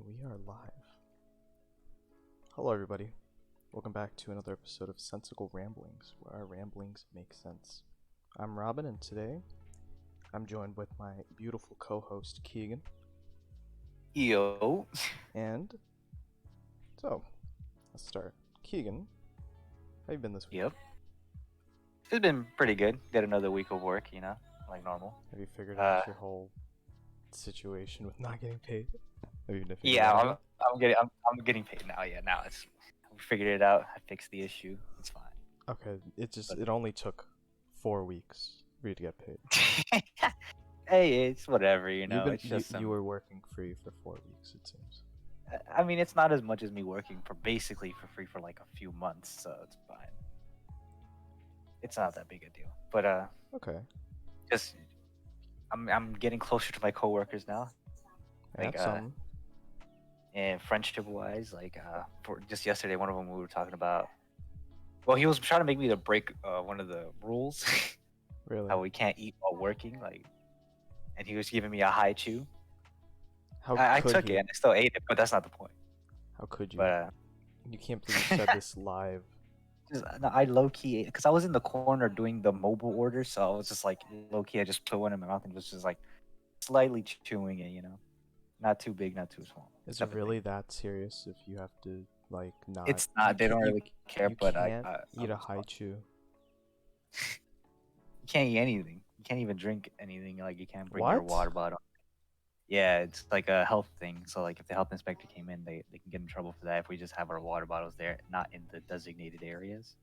We are live. Hello, everybody. Welcome back to another episode of Sensical Ramblings, where our ramblings make sense. I'm Robin, and today I'm joined with my beautiful co-host Keegan. Yo. And so, let's start. Keegan, how you been this week? Yep. It's been pretty good. Did another week of work, like normal. Have you figured out your whole situation with not getting paid? Have you figured Yeah, that out? I'm getting paid now. Yeah, now we figured it out. I fixed the issue. It's fine. Okay, it only took 4 weeks for you to get paid. Hey, it's whatever, It's just you were working free for 4 weeks, it seems. I mean, it's not as much as me working for basically for free for like a few months, so it's fine. It's not that big a deal. But Okay. just I'm getting closer to my coworkers now. That's something. And friendship wise, for just yesterday, one of them we were talking about. Well, he was trying to make me to break one of the rules. Really? How we can't eat while working, and he was giving me a high chew. I took it and I still ate it, but that's not the point. How could you? But you can't believe you said this live. I low key, because I was in the corner doing the mobile order, so I was just like low key. I just put one in my mouth and was just like slightly chewing it, not too big, not too small. Is it really that serious if you have to not? It's not. They don't really care. But I eat a high chew. You can't eat anything. You can't even drink anything. Like you can't bring your water bottle. Yeah, it's like a health thing. So like if the health inspector came in, they can get in trouble for that if we just have our water bottles there, not in the designated areas.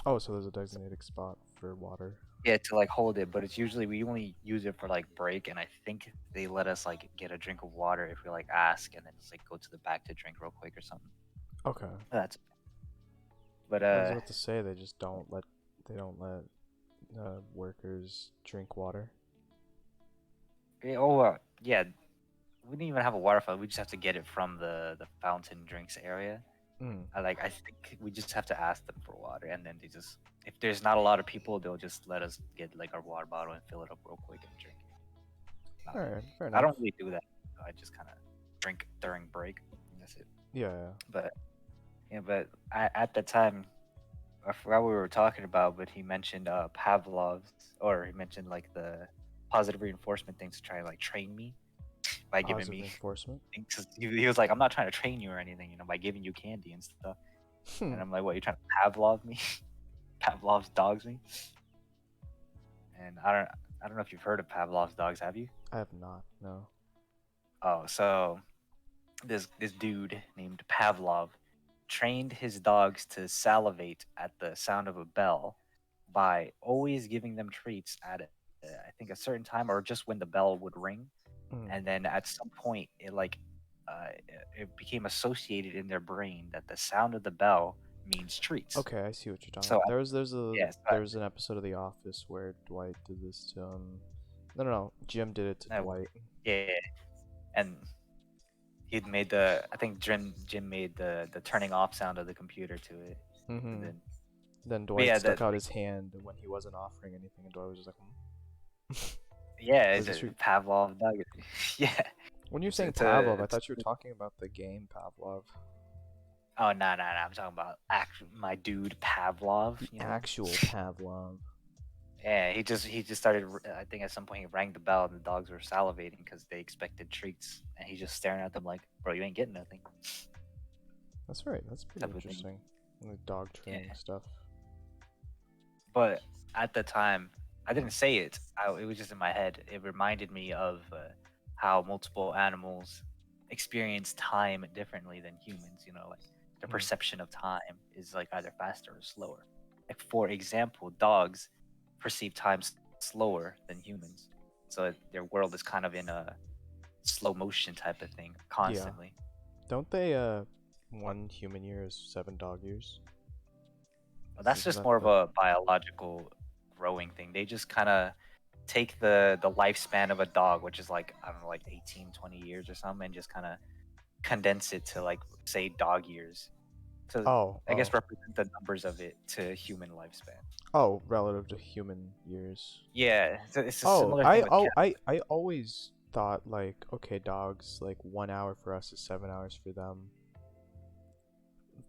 Oh, so there's a designated spot for water. Yeah, to like hold it, but it's usually we only use it for like break, and I think they let us like get a drink of water if we like ask, and then just like go to the back to drink real quick or something. Okay. That's. But I was about to say they don't let workers drink water. Yeah. We didn't even have a water fountain. We just have to get it from the fountain drinks area. I think we just have to ask them for water, and then they just, if there's not a lot of people, they'll just let us get like our water bottle and fill it up real quick and drink it. All right, fair enough. I don't really do that. I just kind of drink during break. And that's it. Yeah. But at the time, I forgot what we were talking about, but he mentioned Pavlov's, or he mentioned like the positive reinforcement things to try and like train me by giving me reinforcement. He was like, I'm not trying to train you or anything, by giving you candy and stuff. And I'm like, what, you're trying to Pavlov me? Pavlov's dogs me? And I don't know if you've heard of Pavlov's dogs, have you? I have not, no. Oh, so this dude named Pavlov trained his dogs to salivate at the sound of a bell by always giving them treats at I think a certain time, or just when the bell would ring. And then at some point it became associated in their brain that the sound of the bell means treats. Okay, I see what you're talking about. There's an episode of The Office where Dwight did this to no, Jim did it to Dwight. Yeah, and he'd made I think Jim made the turning off sound of the computer to it. And then Dwight stuck out his hand when he wasn't offering anything, and Dwight was just like, yeah, it's a Pavlov dog. Yeah. When you're saying Pavlov, I thought you were talking about the game Pavlov. Oh, no. I'm talking about my dude Pavlov. Actual Pavlov. Yeah, he just started. I think at some point he rang the bell and the dogs were salivating because they expected treats, and he's just staring at them like, "Bro, you ain't getting nothing." That's right. That's pretty interesting. Like dog training stuff. But at the time, I didn't say it. It was just in my head. It reminded me of how multiple animals experience time differently than humans. Like their perception of time is like either faster or slower. Like for example, dogs perceive time slower than humans, so their world is kind of in a slow motion type of thing constantly. Yeah. Don't they? 1 human year is 7 dog years. Well, that's just more of a biological growing thing. They just kind of take the lifespan of a dog, which is like, I don't know, like 18, 20 years or something, and just kind of condense it to like, say, dog years. So I guess represent the numbers of it to human lifespan. Oh, relative to human years. Yeah, it's a similar thing. I always thought like, okay, dogs, like 1 hour for us is 7 hours for them,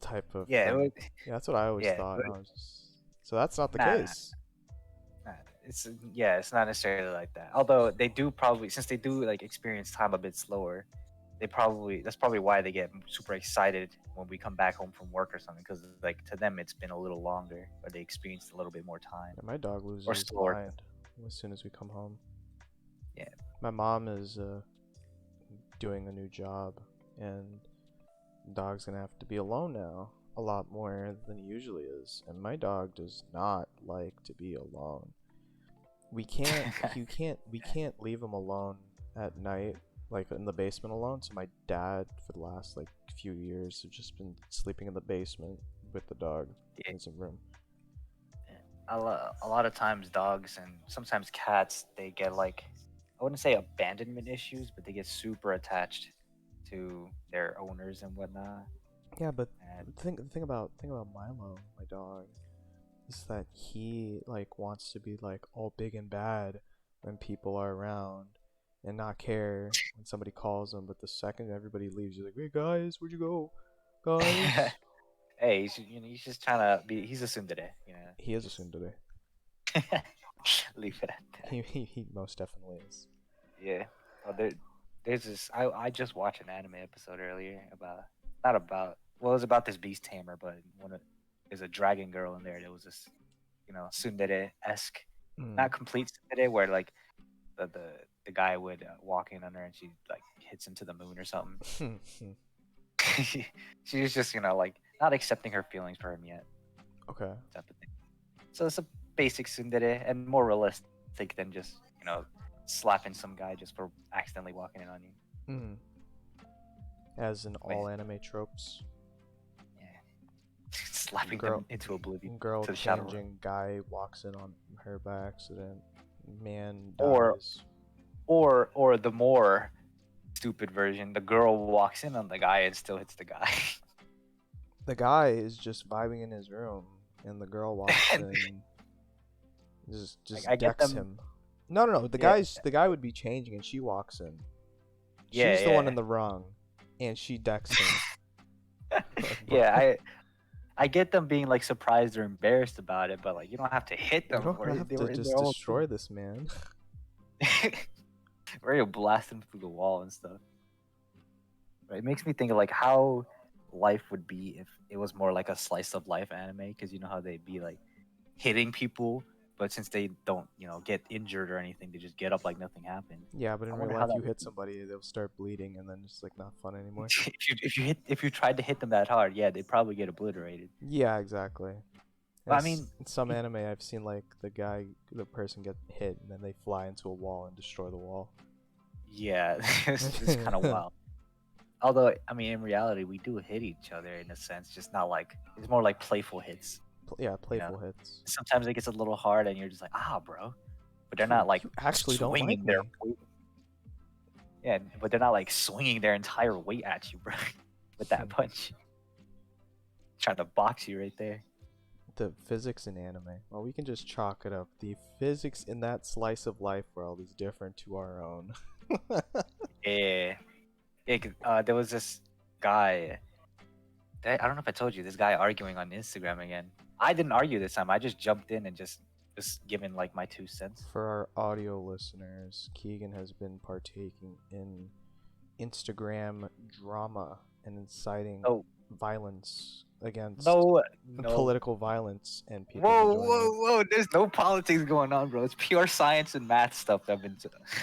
type of Yeah, thing. Yeah, that's what I always thought. And I was just, so that's not the nah, case. nah. It's not necessarily like that. Although they do probably, since they do like experience time a bit slower, that's probably why they get super excited when we come back home from work or something, because like to them it's been a little longer, or they experienced a little bit more time Yeah, my dog or loses his slower. mind as soon as we come home. Yeah. My mom is doing a new job, and the dog's gonna have to be alone now a lot more than he usually is. And my dog does not like to be alone. We can't leave him alone at night, like in the basement alone. So my dad, for the last like few years, have just been sleeping in the basement with the dog Yeah. in his room. A lot of times dogs and sometimes cats, they get like, I wouldn't say abandonment issues, but they get super attached to their owners and whatnot. Yeah, but And the thing about Milo, my dog, is that he like wants to be like all big and bad when people are around and not care when somebody calls him. But the second everybody leaves, you're like, "Hey guys, where'd you go, guys?" hey, he's just trying to be. He's assumed today, He is Just assumed today. leave it at that. He most definitely is. Yeah. Well, there's this. I just watched an anime episode earlier about, not about, well, it was about this beast tamer, but there's a dragon girl in there. There was this, tsundere esque, Mm. not complete tsundere, where like the the guy would walk in on her and she like hits into the moon or something. She was just like not accepting her feelings for him yet, Okay. type of thing. So it's a basic tsundere and more realistic than just slapping some guy just for accidentally walking in on you. Mm. As in Wait, all anime tropes, yeah, slapping girl them into oblivion, girl to the shadow realm. changing guy walks in on her by accident. Man Or dies. or the more stupid version, the girl walks in on the guy and still hits the guy. The guy is just vibing in his room, and the girl walks And, in, like, just I get decks them. him. No. Yeah, The guy would be changing, and she walks in. yeah, She's the one yeah. in the wrong, and she decks him. Like, bro, Yeah, I get them being like surprised or embarrassed about it, but like you don't have to hit you them don't for it. have They to were in just their own destroy this man. ready to blast them through the wall and stuff. Right? It makes me think of like how life would be if it was more like a slice of life anime, because you know how they'd be like hitting people, but since they don't, get injured or anything, they just get up like nothing happened. Yeah, but in I real wonder how life, that you would hit be. somebody, they'll start bleeding, and then it's like not fun anymore. If you tried to hit them that hard, yeah, they'd probably get obliterated. Yeah, exactly. But I mean, In some anime, I've seen like the person get hit, and then they fly into a wall and destroy the wall. yeah, it's kind of wild. Although, I mean, in reality, we do hit each other in a sense, just not like, it's more like playful hits. Yeah, You know, playful hits. sometimes it gets a little hard, and you're just like, bro, but they're not like You actually don't like swinging their me. weight. Yeah, but they're not like swinging their entire weight at you, bro, with that punch, trying to box you right there. The physics in anime. Well, we can just chalk it up. The physics in that slice of life world is different to our own. Yeah, yeah. There was this guy. I don't know if I told you, this guy arguing on Instagram again. I didn't argue this time. I just jumped in and just given like my 2 cents. For our audio listeners, Keegan has been partaking in Instagram drama and inciting Oh, violence against no. political violence, and people have Whoa, been joining in. whoa, whoa! There's no politics going on, bro. It's pure science and math stuff that I've been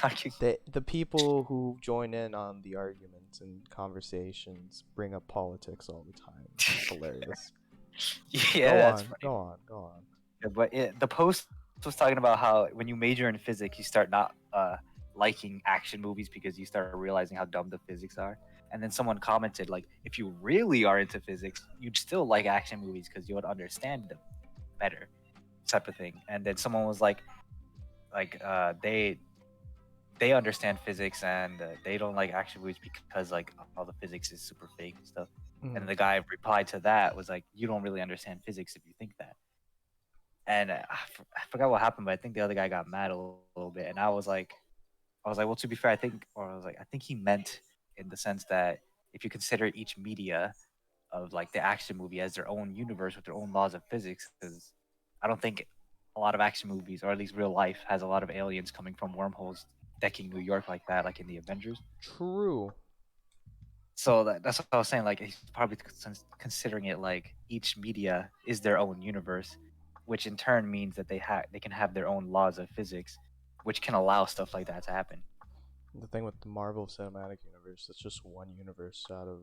arguing. The people who join in on the arguments and conversations bring up politics all the time. It's hilarious. Yeah, that's funny. Go on, go on. Yeah, but the post was talking about how when you major in physics, you start not liking action movies because you start realizing how dumb the physics are. And then someone commented like, if you really are into physics, you'd still like action movies because you would understand them better, type of thing. And then someone was like they understand physics and they don't like action movies because like all the physics is super fake and stuff. And the guy replied to that was like, you don't really understand physics if you think that. And I forgot what happened, but I think the other guy got mad a little bit, and I was I was like, well, to be fair, I think he meant in the sense that if you consider each media of like the action movie as their own universe with their own laws of physics, because I don't think a lot of action movies, or at least real life, has a lot of aliens coming from wormholes decking New York like that, like in the Avengers. True. So that's what I was saying. Like he's probably considering it like each media is their own universe, which in turn means that they can have their own laws of physics, which can allow stuff like that to happen. The thing with the Marvel Cinematic Universe, it's just one universe out of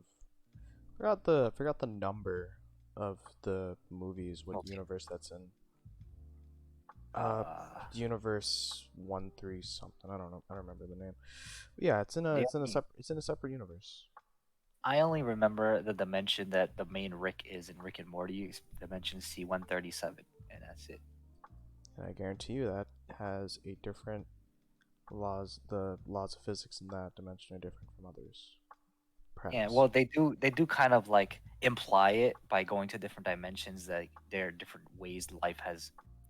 forgot the number of the movies, what Multi. universe that's in. Uh, Uh, Universe 1 3 something. I don't know. I don't remember the name. But yeah, the it's in a separate universe. I only remember the dimension that the main Rick is in Rick and Morty, is dimension C-137, and that's it. And I guarantee you that has a different laws. The laws of physics in that dimension are different from others. Yeah, Perhaps. well, they do kind of like imply it by going to different dimensions that there are different ways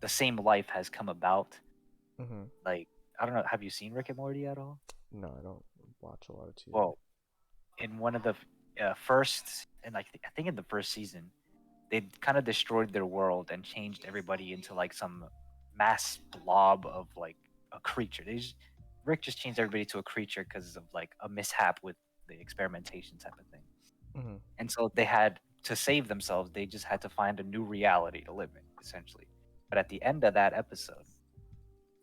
the same life has come about. Mm-hmm. Like, I don't know, have you seen Rick and Morty at all? No, I don't watch a lot of TV. Well, in one of the first, and like I think in the first season, they kind of destroyed their world and changed everybody into like some mass blob of like a creature. Rick just changed everybody to a creature because of like a mishap with the experimentation type of thing. Mm-hmm. And so they had to save themselves. They just had to find a new reality to live in, essentially. But at the end of that episode,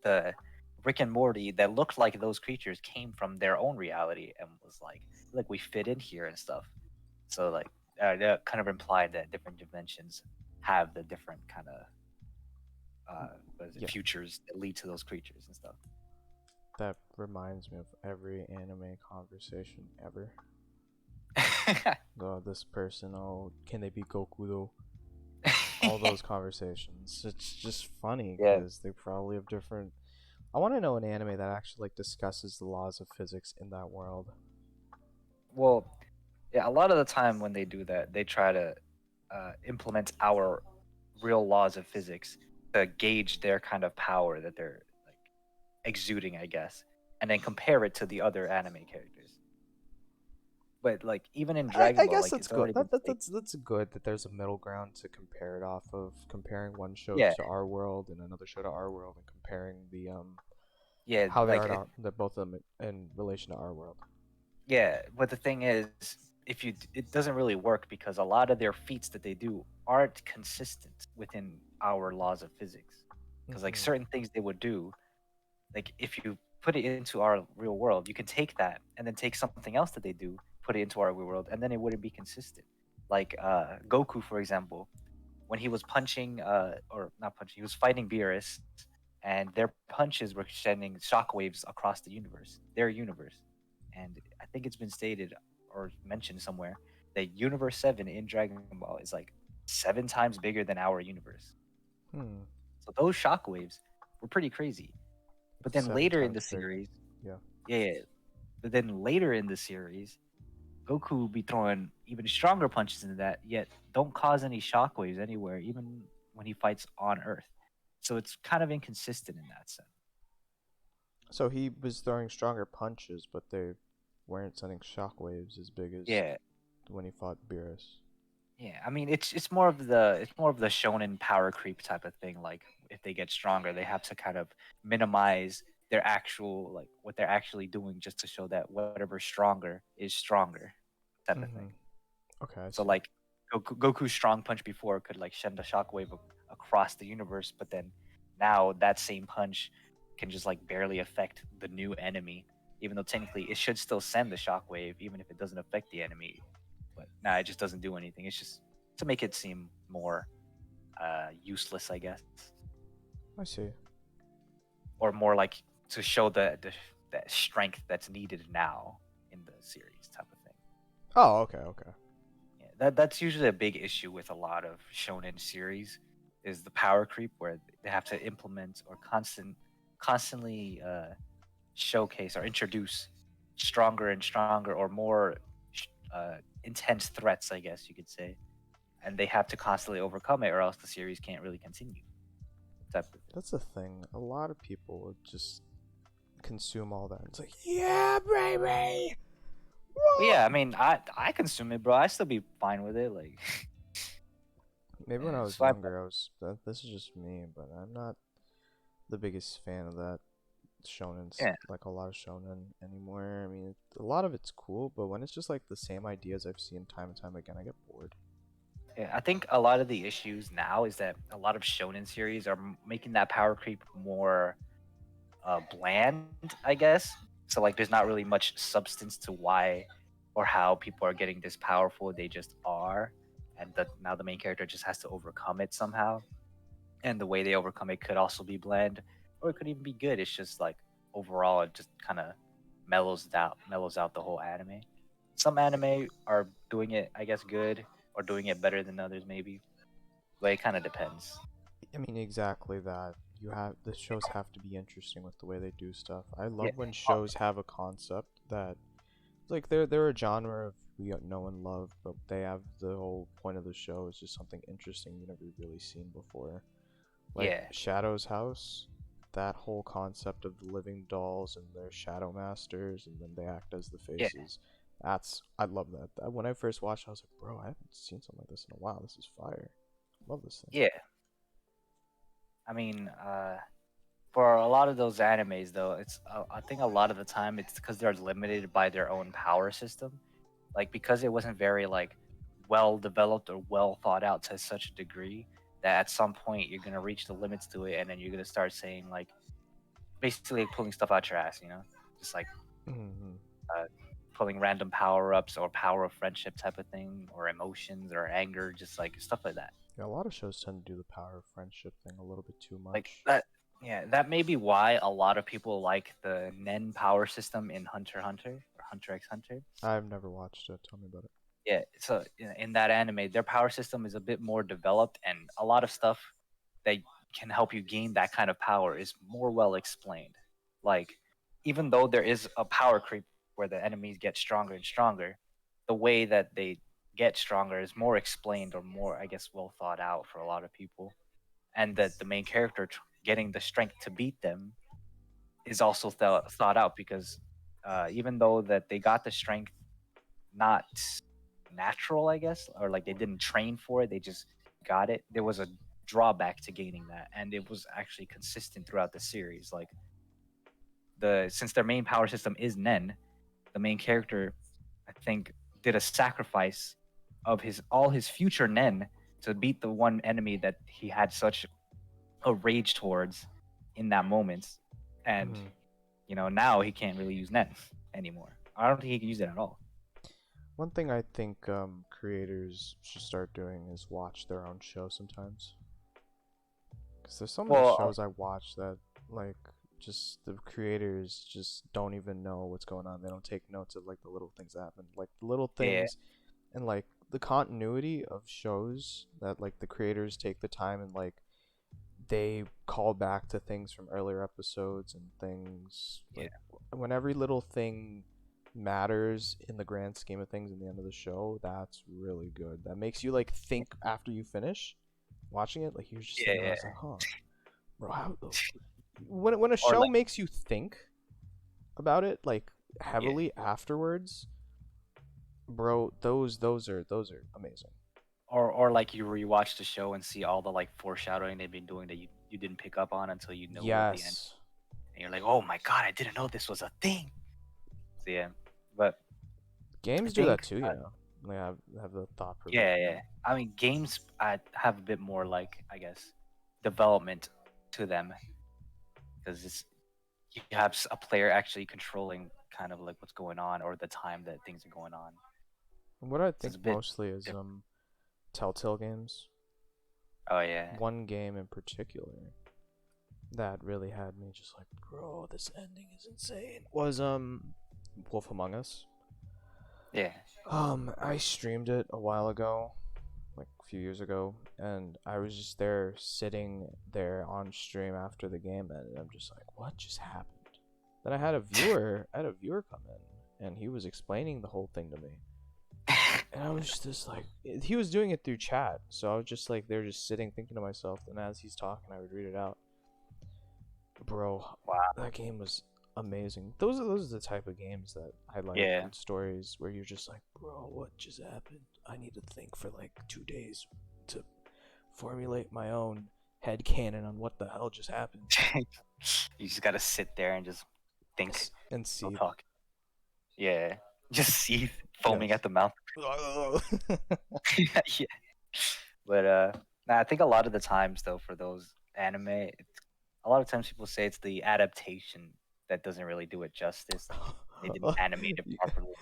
the Rick and Morty that looked like those creatures came from their own reality and was like we fit in here and stuff. So like that kind of implied that different dimensions have the different kind of what is it, Yeah, futures that lead to those creatures and stuff. that reminds me of every anime conversation ever. Oh, this person. Oh, can they be Goku though? All those conversations. It's just funny Yeah. because they probably have different. I want to know an anime that actually like discusses the laws of physics in that world. Well, yeah. A lot of the time when they do that, they try to implement our real laws of physics to gauge their kind of power that they're like exuding, I guess, and then compare it to the other anime characters. But like even in I Dragon Ball, guess like that's it's good. already been stated. That's good that there's a middle ground to compare it off of, comparing one show Yeah, to our world and another show to our world, and comparing the yeah, how they like are to the both of them in relation to our world. yeah. But the thing is, if you it doesn't really work because a lot of their feats that they do aren't consistent within our laws of physics. Because like Mm-hmm. certain things they would do, like if you put it into our real world, you can take that and then take something else that they do, put it into our real world, and then it wouldn't be consistent. Like Goku, for example, when he was punching, or not punching, he was fighting Beerus, and their punches were sending shockwaves across the universe, their universe. And I think it's been stated or mentioned somewhere that Universe 7 in Dragon Ball is like 7 times bigger than our universe. Hmm. So those shockwaves were pretty crazy. But then Seven later in the times bigger. series, Yeah. yeah, but then later in the series, Goku will be throwing even stronger punches than that, yet don't cause any shockwaves anywhere, even when he fights on Earth. So it's kind of inconsistent in that sense. So he was throwing stronger punches, but they weren't sending shockwaves as big as Yeah, when he fought Beerus. yeah. I mean, it's more of the shonen power creep type of thing. Like if they get stronger, they have to kind of minimize their actual like what they're actually doing just to show that whatever's stronger is stronger, type of Mm-hmm. thing. Okay, I So see. like Goku's strong punch before could like send a shockwave across the universe, but then now that same punch can just like barely affect the new enemy, even though technically it should still send the shockwave even if it doesn't affect the enemy. But nah, it just doesn't do anything. It's just to make it seem more useless, I guess, I see. or more like to show the strength that's needed now in the series type of thing. Oh, okay, okay. Yeah, that's usually a big issue with a lot of shonen series is the power creep where they have to implement or constantly showcase or introduce stronger and stronger or more intense threats, I guess you could say, and they have to constantly overcome it or else the series can't really continue. Type of thing. That's the thing. A lot of people would just consume all that. It's like, yeah, baby. But yeah, I mean, I consume it, bro. I still be fine with it. Like, Maybe when yeah, I it's was fine. younger, I was. This is just me, but I'm not the biggest fan of that shonen, Yeah, like a lot of shonen anymore. I mean, a lot of it's cool, but when it's just like the same ideas I've seen time and time again, I get bored. yeah. I think a lot of the issues now is that a lot of shonen series are making that power creep more bland, I guess. So like, there's not really much substance to why or how people are getting this powerful. They just are, and that now the main character just has to overcome it somehow. And the way they overcome it could also be bland, or it could even be good. It's just like overall, it just kind of mellows out the whole anime. Some anime are doing it, I guess, good or doing it better than others, maybe. But it kind of depends. I mean, exactly that. The shows have to be interesting with the way they do stuff. I Yeah, love when shows have a concept that, like, they're a genre of we know and love, but they have the whole point of the show is just something interesting you never really seen before. Like yeah, Shadow's house, that whole concept of the living dolls and their shadow masters, and then they act as the yeah, faces. I love that. When I first watched, I was like, bro, I haven't seen something like this in a while. This is fire. Love this thing. yeah. I mean, for a lot of those animes, though, it's I think a lot of the time it's because they're limited by their own power system. Like because it wasn't very like well developed or well thought out to such a degree that at some point you're gonna reach the limits to it, and then you're gonna start saying like basically pulling stuff out your ass, just like Hmm. uh, pulling random power ups or power of friendship type of thing, or emotions or anger, just like stuff like that. Yeah, a lot of shows tend to do the power of friendship thing a little bit too Like much. that. Yeah, that may be why a lot of people like the Nen power system in Hunter x Hunter or Hunter x Hunter. I've never watched it. Tell me about it. Yeah, so in that anime, their power system is a bit more developed, and a lot of stuff that can help you gain that kind of power is more well explained. Like, even though there is a power creep where the enemies get stronger and stronger, the way that they get stronger is more explained or more, I guess, well thought out for a lot of people, and that the main character getting the strength to beat them is also thought out because even though that they got the strength not natural, I guess, or like they didn't train for it, they just got it. There was a drawback to gaining that, and it was actually consistent throughout the series. Like since their main power system is Nen, the main character, I think, did a sacrifice of his all his future Nen to beat the one enemy that he had such a rage towards in that moment, and Hmm. now he can't really use Nen anymore. I don't think he can use it at all. One thing I think creators should start doing is watch their own show sometimes. Because there's some of the Well, shows I watch that, like, just the creators just don't even know what's going on. They don't take notes of, like, the little things that happen. Like, the little yeah, things and, like, the continuity of shows that, like, the creators take the time and, like, they call back to things from earlier episodes and things yeah, like when every little thing matters in the grand scheme of things in the end of the show. That's really good. That makes you like think after you finish watching it. Like you're just yeah, thinking, I yeah. was like, huh, bro, how when a Or show like, makes you think about it like yeah. heavily afterwards, bro, those are amazing. Or like you rewatch the show and see all the like foreshadowing they've been doing that you didn't pick up on until you know at the end, Yes, and you're like, oh my god, I didn't know this was a thing. So yeah, but I games do that think too. They have the thought yeah, provoking. yeah. I mean, games I have a bit more like, I guess, development to them because it's you have a player actually controlling kind of like what's going on or the time that things are going on. What I So think it's a bit mostly is different. Telltale games. Oh yeah, One game in particular that really had me just like, bro, this ending is insane. Was Wolf Among Us. yeah, I streamed it a while ago, like a few years ago, and I was just there sitting there on stream after the game ended. I'm just like, what just happened? Then I had a viewer come in and he was explaining the whole thing to me. And I was just like, he was doing it through chat, so I was just like, they're just sitting thinking to myself, and as he's talking, I would read it out. Bro, wow, that game was amazing. Those are the type of games that I like, Yeah. and stories where you're just like, bro, what just happened? I need to think for like 2 days to formulate my own head canon on what the hell just happened. You just gotta sit there and just think. And No see. talk. Yeah. Just seethe, foaming Yes. at the mouth. Yeah. But nah, I think a lot of the times though for those anime, a lot of times people say it's the adaptation that doesn't really do it justice. Like they didn't animate it properly,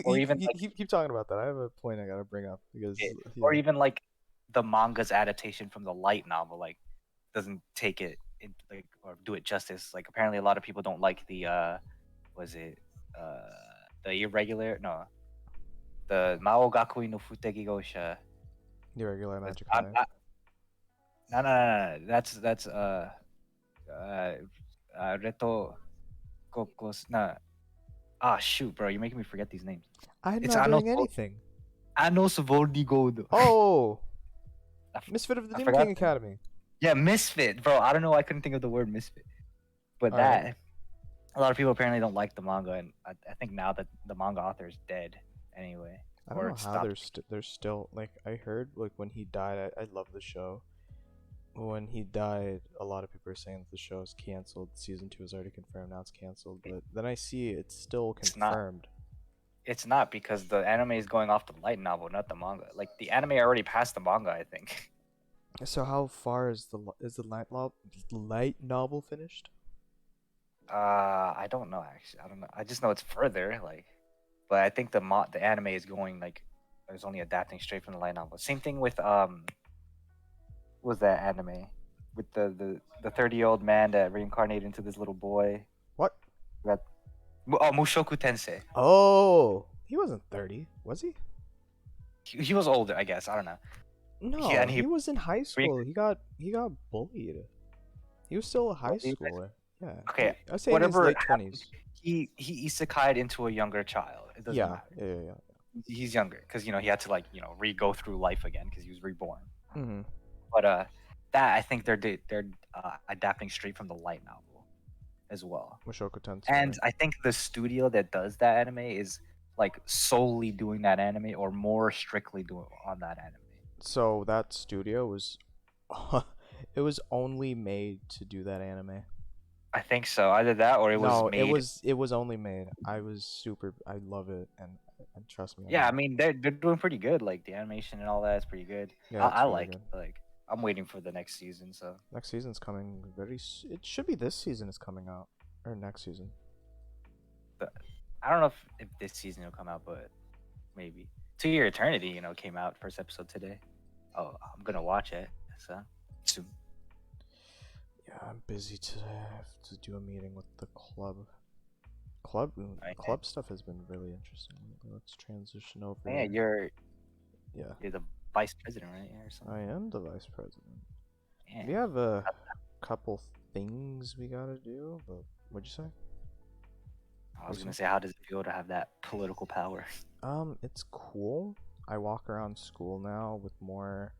or even like keep talking about that. I have a point I gotta bring up because or yeah. even like the manga's adaptation from the light novel, like doesn't take it in, like or do it justice. Like apparently a lot of people don't like the was it uh the irregular the Mao Gakui no Futegi Gosha. The regular Magic I'm, High. I, no. That's Reto Kokos. No. Ah, shoot, bro. You're making me forget these names. I'm It's not doing anything. Anos Voldigodo. Oh, Misfit of the I Demon forgot. King Academy. Yeah, Misfit, bro. I don't know. I couldn't think of the word Misfit. But All that, right. a lot of people apparently don't like the manga. And I think now that the manga author is dead anyway. I don't Or know it how stopped. they're still like I heard like when he died. I love the show. When he died, a lot of people are saying that the show is canceled. Season 2 is already confirmed. Now it's canceled. But then I see it's still It's not. confirmed. It's not because the anime is going off the light novel, not the manga. Like the anime already passed the manga, I think. So how far is the light novel finished? I don't know actually. I don't know. I just know it's further. Like, but I think the anime is going like it's only adapting straight from the light novel. Same thing with what was that anime with the 30-year-old man that reincarnated into this little boy. What? That oh, Mushoku Tensei. Oh, he wasn't 30, was he? He was older, I guess. I don't know. No, Yeah, and he was in high re- school. He got bullied. He was still a high schooler. Yeah. Okay, I say in his whatever late 20s. he isekai'd into a younger child. It doesn't Yeah, matter. yeah. He's younger because he had to like re-go through life again because he was reborn. Mm-hmm. But that I think they're adapting straight from the light novel as well. Mushoku Tensei. And Right? I think the studio that does that anime is like solely doing that anime or more strictly doing on that anime. So that studio was, it was only made to do that anime. I think so. Either that or it was No, made. it was only made. I love it, and trust me. Yeah, I mean they're doing pretty good. Like the animation and all that is pretty good. Yeah, I it's really like good. it. Like I'm waiting for the next season. So Next season's coming it should be this season is coming out or next season. but I don't know if this season will come out, but maybe. To Your Eternity, came out first episode today. Oh, I'm gonna watch it. So soon. Yeah, I'm busy today. I have to do a meeting with the club. Okay. Club stuff has been really interesting. Let's transition over. Yeah, you're Yeah, the vice president, right? Or something. I am the vice president. Yeah. We have a couple things we gotta do, but what'd you say? I was gonna say, how does it feel to have that political power? It's cool. I walk around school now with more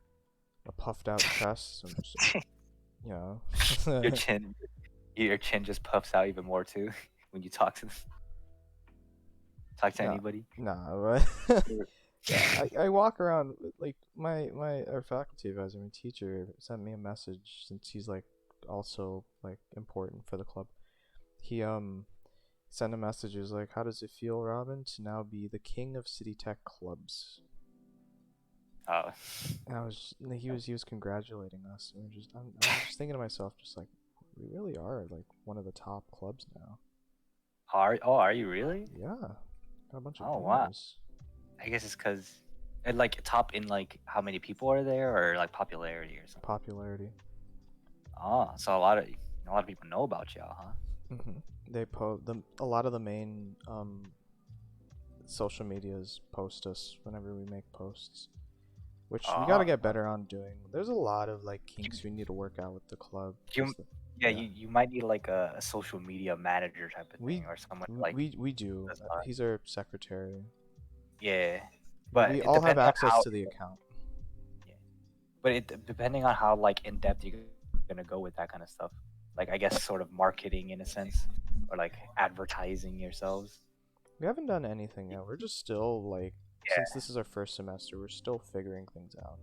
a puffed out chest. And just, you know. Your chin just puffs out even more too when you talk to No. anybody. Nah, but yeah, I walk around like our faculty advisor, my teacher sent me a message since he's like also like important for the club. He sent a message. He was like, "How does it feel, Robin, to now be the king of City Tech clubs?" Oh, And he was congratulating us. And I'm just thinking to myself, just like we really are like one of the top clubs now. are you really? Yeah, got a bunch of Oh wow. boomers. I guess it's because like top in like how many people are there or like popularity or something. Popularity. Oh, so a lot of people know about y'all, huh? They a lot of the main social medias post us whenever we make posts, which we gotta get better on doing. There's a lot of like kinks we need to work out with the club. You might need like a social media manager type of thing or someone like we do. He's our secretary. Yeah, but we all have access to the account. Yeah, but depending on how like in depth you're gonna go with that kind of stuff, like I guess sort of marketing in a sense. or like advertising yourselves? We haven't done anything yet. We're just still like, since Yeah, this is our first semester, we're still figuring things out.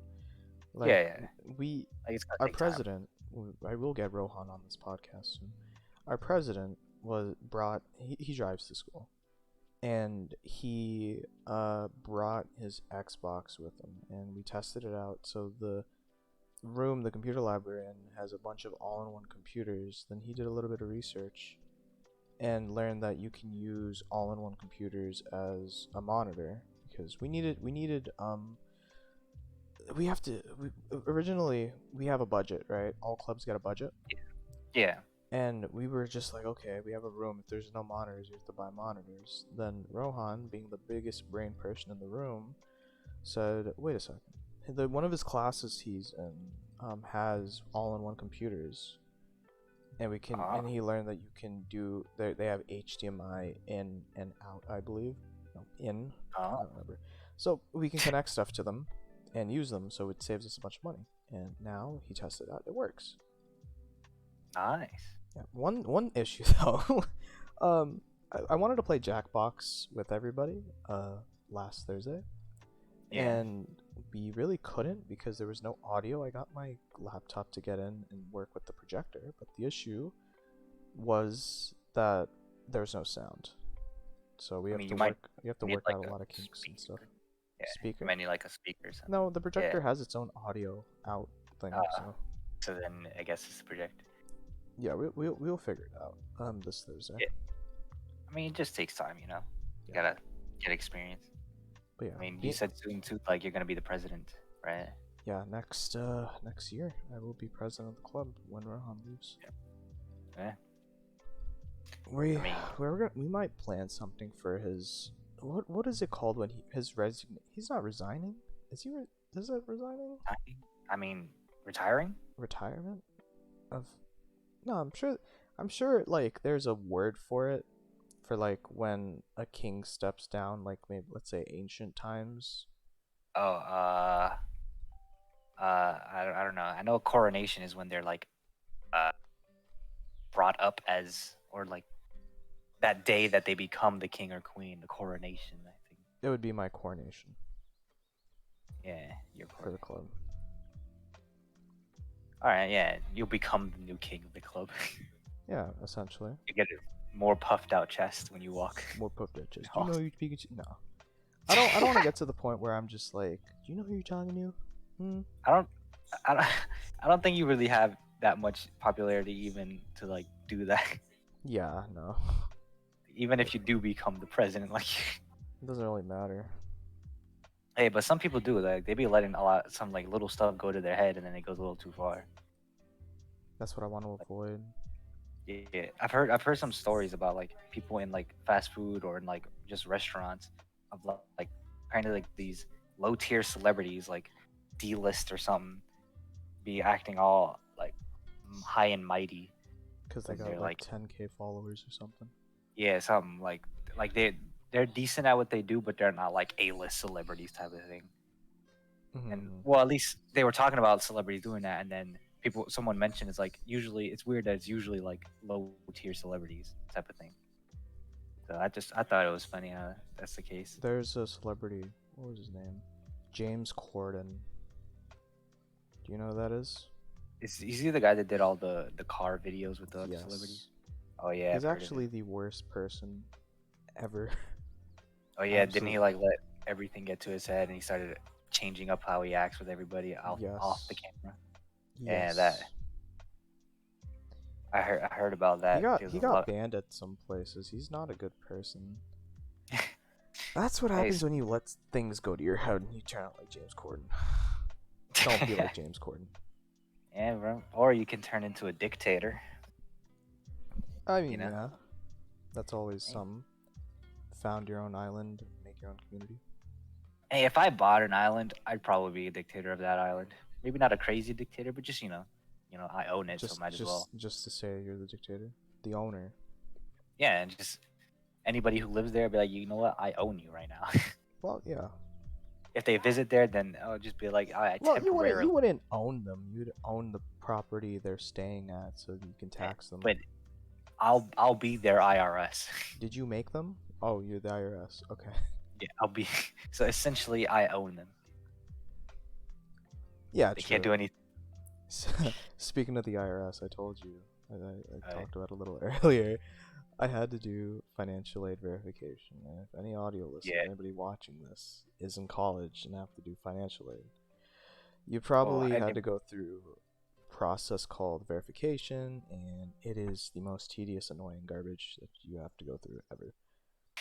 yeah, Like, yeah. we, Like it's gonna our take time. president, I will get Rohan on this podcast soon. Our president he drives to school, and he brought his Xbox with him, and we tested it out. So the computer lab we're in, has a bunch of all-in-one computers. Then he did a little bit of research and learned that you can use all-in-one computers as a monitor, because originally we have a budget, right? All clubs get a budget. Yeah. And we were just like, okay, we have a room. If there's no monitors, you have to buy monitors. Then Rohan, being the biggest brain person in the room, said, wait a second. One of his classes he's in has all-in-one computers, and he learned that you can do. They have HDMI in and out, I believe. No, in. I don't remember. So we can connect stuff to them and use them, so it saves us a bunch of money. And now he tested it out. It works. Nice. Yeah. One issue though, I wanted to play Jackbox with everybody last Thursday, Yeah. and we really couldn't because there was no audio. I got my laptop to get in and work with the projector, but the issue was that there was no sound. So we have to work out a lot of kinks and stuff. Yeah. Speaker? You might need like a speaker or something. No, the projector has its own audio out thing. So then I guess it's the projector. Yeah, we'll figure it out this Thursday. Yeah. I mean, it just takes time, you know. You gotta get experience. But yeah, I mean, you said soon too, like you're gonna be the president, right? Yeah, next year I will be president of the club when Rohan leaves. Yeah. We might plan something for his what is it called when he's not resigning? Is it resigning? I mean, retiring? Retirement of No, I'm sure like there's a word for it, for like when a king steps down, like maybe let's say ancient times. Oh, I don't know. I know coronation is when they're like brought up as, or like that day that they become the king or queen, the coronation, I think. It would be my coronation. Yeah, your for the club. All right, yeah, you'll become the new king of the club. Yeah, essentially. You get a more puffed out chest when you walk. More puffed out chest. Do you know who you're speaking to? No. I don't want to get to the point where I'm just like, do you know who you're talking to? I don't think you really have that much popularity even to like do that. Yeah, no. Even if you do become the president, like it doesn't really matter. Hey, but some people do, like they be letting some like little stuff go to their head and then it goes a little too far. That's what I want to avoid. Yeah, I've heard some stories about like people in like fast food or in like just restaurants of like kind of like these low tier celebrities like D-list or something be acting all like high and mighty because they got like 10K followers or something. Yeah, something like they're decent at what they do, but they're not like A-list celebrities type of thing. Mm-hmm. And well, at least they were talking about celebrities doing that, and then someone mentioned it's like usually it's weird that it's usually like low tier celebrities type of thing. So I thought it was funny how that's the case. There's a celebrity. What was his name? James Corden. Do you know who that is? Is he the guy that did all the car videos with the other celebrities? Oh yeah. He's actually the worst person ever. Oh yeah, didn't he like let everything get to his head and he started changing up how he acts with everybody off the camera? Yes. Yeah, that. I heard about that. He got banned at some places. He's not a good person. That's what happens when you let things go to your head and you turn out like James Corden. Don't be like James Corden. Yeah, bro. Or you can turn into a dictator. I mean, yeah. That's always some. Found your own island, make your own community. Hey, if I bought an island, I'd probably be a dictator of that island. Maybe not a crazy dictator, but just I own it, so might as well. Just to say you're the dictator, the owner. Yeah, and just anybody who lives there, be like, you know what, I own you right now. Well, yeah. If they visit there, then I'll just be like, I temporarily. You wouldn't own them. You'd own the property they're staying at, so you can tax them. But I'll be their IRS. Did you make them? Oh, you're the IRS. Okay. Yeah, I'll be. So essentially, I own them. Yeah, They can't true. do anything. Speaking of the IRS, I told you, I Right. talked about it a little earlier. I had to do financial aid verification. And if any audio listeners, Yeah. anybody watching this, is in college and have to do financial aid, you Well, probably I had did. to go through a process called verification, and it is the most tedious, annoying garbage that you have to go through ever.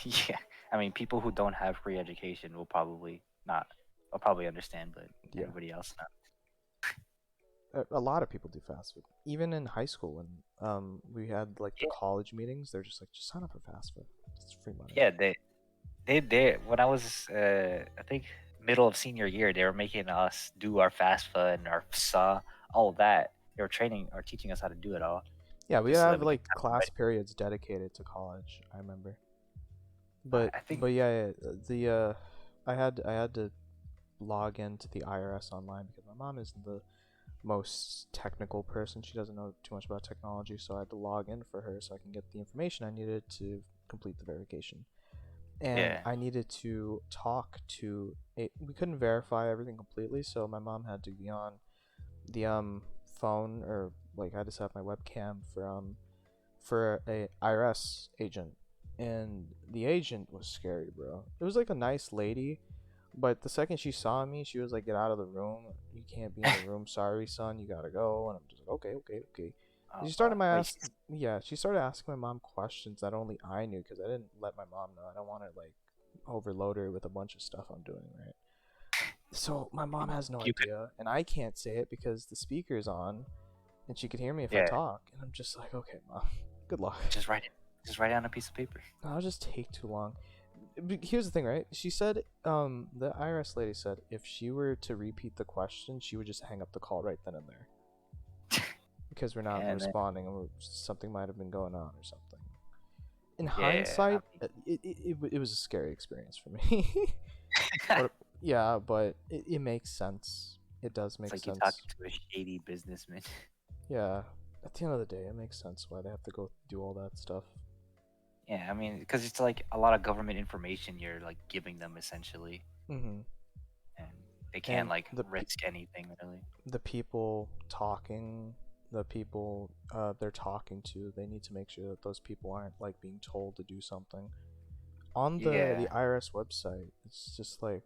Yeah. I mean, people who don't have free education will probably not. Will probably understand, but Yeah. anybody else not. A lot of people do fast food. Even in high school, when we had like the Yeah. college meetings, they're just like, just sign up for fast food. It's free money. Yeah. They. When I was, I think middle of senior year, they were making us do our FAFSA and our SA, all that. They were training or teaching us how to do it all, Yeah, we just so that have we can like kind of be class ready. periods dedicated to college. I remember. I But I think. but yeah, the I had to log into the IRS online because my mom isn't the most technical person. She doesn't know too much about technology, so I had to log in for her so I can get the information I needed to complete the verification. And Yeah. I needed to talk to a, we couldn't verify everything completely, so my mom had to be on the phone, or like I had to set up my webcam for a IRS agent, and the agent was scary, bro. It was like a nice lady, but the second she saw me, she was like, "Get out of the room! You can't be in the room. Sorry, son. You gotta go." And I'm just like, "Okay, okay, okay." And Oh, she started wait. yeah, she started asking my mom questions that only I knew because I didn't let my mom know. I don't want to like overload her with a bunch of stuff I'm doing, right? So my mom has no You could. idea, and I can't say it because the speaker's on, and she could hear me if I Yeah. talk. And I'm just like, "Okay, mom, good luck." Just write it. Just write it on a piece of paper. That'll just take too long. Here's the thing, right? She said, the IRS lady said if she were to repeat the question, she would just hang up the call right then and there because we're not And then responding, and something might have been going on or something. In yeah, I hindsight, mean, it was a scary experience for me. But yeah, but it makes sense. It does it's make like you talking sense. to a shady businessman. Yeah, at the end of the day, it makes sense why they have to go do all that stuff. Yeah, I mean, because it's like a lot of government information you're like giving them essentially, Hmm. and they can't And like risk anything really. the people talking, the people they're talking to, they need to make sure that those people aren't like being told to do something. On the Yeah. IRS website, it's just like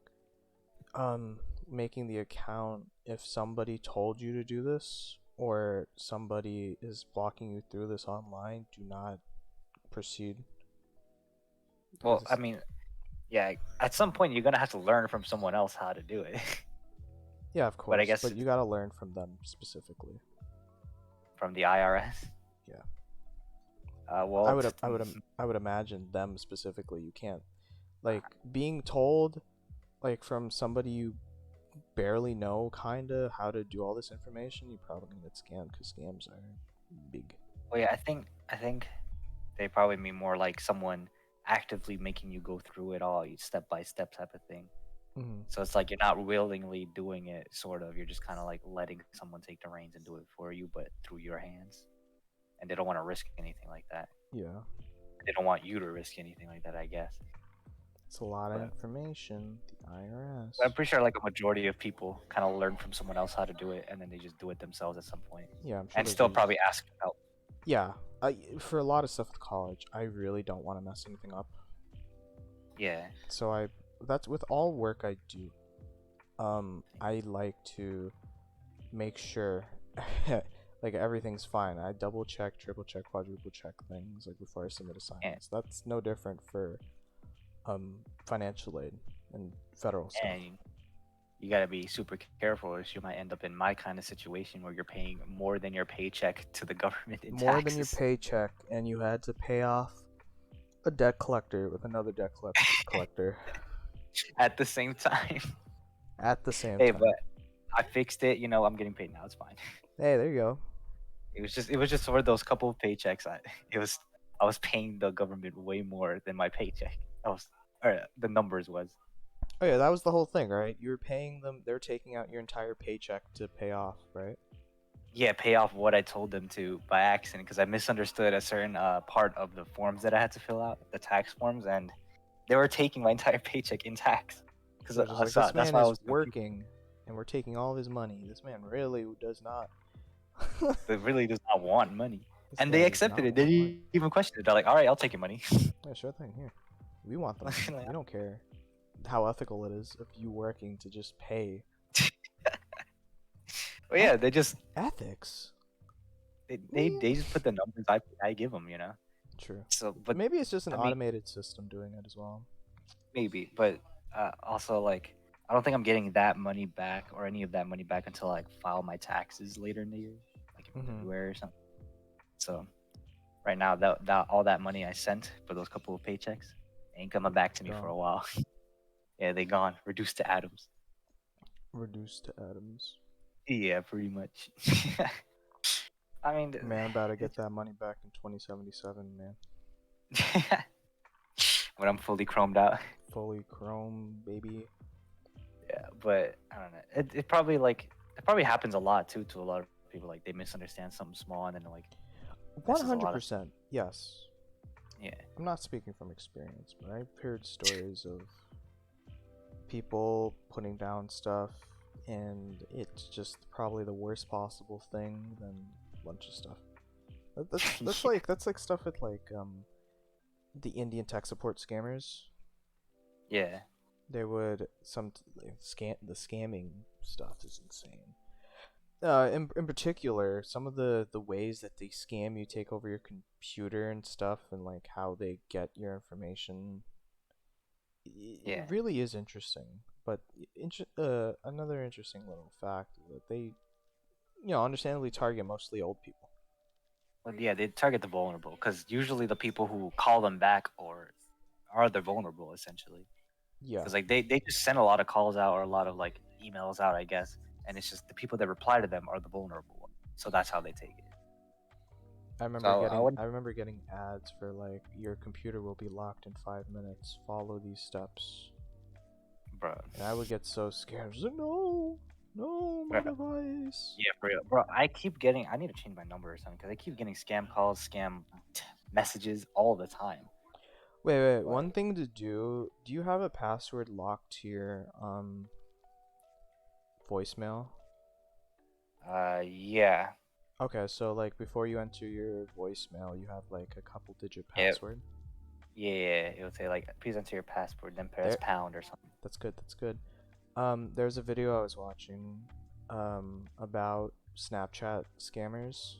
making the account, if somebody told you to do this or somebody is blocking you through this online, do not proceed because Well, I it's, mean, yeah. At some point, you're gonna have to learn from someone else how to do it. yeah, of But I course, guess but it's you got to learn from them specifically. from the IRS. Yeah. Well, I would I would imagine them specifically. You can't like being told like from somebody you barely know kind of how to do all this information. You probably gonna get scammed because scams are big. well, yeah. I think they probably mean more like someone actively making you go through it all, step by step type of thing. Hmm. So it's like you're not willingly doing it, sort of. You're just kind of like letting someone take the reins and do it for you, but through your hands. And they don't want to risk anything like that. Yeah, They don't want you to risk anything like that, I guess. it's a lot of But information. The I'm IRS. pretty sure like a majority of people kind of learn from someone else how to do it, and then they just do it themselves at some point, Yeah, I'm sure and there's still a probably ask for help. yeah. For a lot of stuff with college, I really don't want to mess anything up. Yeah, So I that's with all work I do. I like to make sure like everything's fine. I double check, triple check, quadruple check things like before I submit and assignments. That's no different for financial aid and federal stuff. and you gotta be super careful, or else you might end up in my kind of situation where you're paying more than your paycheck to the government in More than your taxes paycheck, and you had to pay off a debt collector with another collector at the same time. at the same Hey, but time. I fixed it. You know, I'm getting paid now. It's fine. Hey, there you go. It was just for those couple of paychecks. I was paying the government way more than my paycheck. Or the numbers was. Oh yeah, that was the whole thing, right? You were paying them. They're taking out your entire paycheck to pay off, right? yeah, pay off what I told them to by accident because I misunderstood a certain part of the forms that I had to fill out, the tax forms, and they were taking my entire paycheck in tax. Because They're just like, this that's man why I is was confused. working, and we're taking all of his money. This man really does not. They really does not want money, This and guy they does accepted not it. They want money. didn't even question it. They're like, "All right, I'll take your money." Yeah, sure thing. Here, we want the money. Like, We don't care how ethical it is of you working to just pay. but yeah, they just Ethics. they just put the numbers I give them, you know. True. So, but Maybe it's just an I mean, automated system doing it as well. maybe, but also like I don't think I'm getting that money back or any of that money back until I like file my taxes later in the year, like in February or something. So right now, that all that money I sent for those couple of paychecks ain't coming back to me for Gone. a while. Yeah, they gone, reduced to atoms. Reduced to atoms. Yeah, pretty much. I mean, Man, I'm about to get that money back in 2077, man. when I'm fully chromed out. Fully chrome, baby. Yeah, but I don't know. It probably happens a lot too to a lot of people. Like they misunderstand something small and then like messes a lot of 100%. Yes. yeah. I'm not speaking from experience, but I've heard stories of people putting down stuff, and it's just probably the worst possible thing than a bunch of stuff. That's like stuff with like the Indian tech support scammers. Yeah. They would the scamming stuff is insane. In particular, some of the ways that they scam you, take over your computer and stuff, and like how they get your information, it Yeah. really is interesting. But another interesting little fact is that they, understandably target mostly old people. Well, yeah, they target the vulnerable because usually the people who call them back or are the vulnerable essentially. Yeah, Because like they just send a lot of calls out or a lot of like emails out, I guess, and it's just the people that reply to them are the vulnerable ones. So that's how they take it. So I would, I remember getting ads for like, your computer will be locked in 5 minutes. Follow these steps. bro. And I would get so scared. I was like, no, no, my Bro, device. yeah, for real, bro. I keep getting. I need to change my number or something because I keep getting scam calls, messages all the time. Wait. But One thing to do. Do you have a password locked to your voicemail? yeah, Okay, so like before you enter your voicemail, you have like a couple digit yeah, password. yeah. It would say like, please enter your password, then press There. pound or something. That's good. That's good. There's a video I was watching about Snapchat scammers,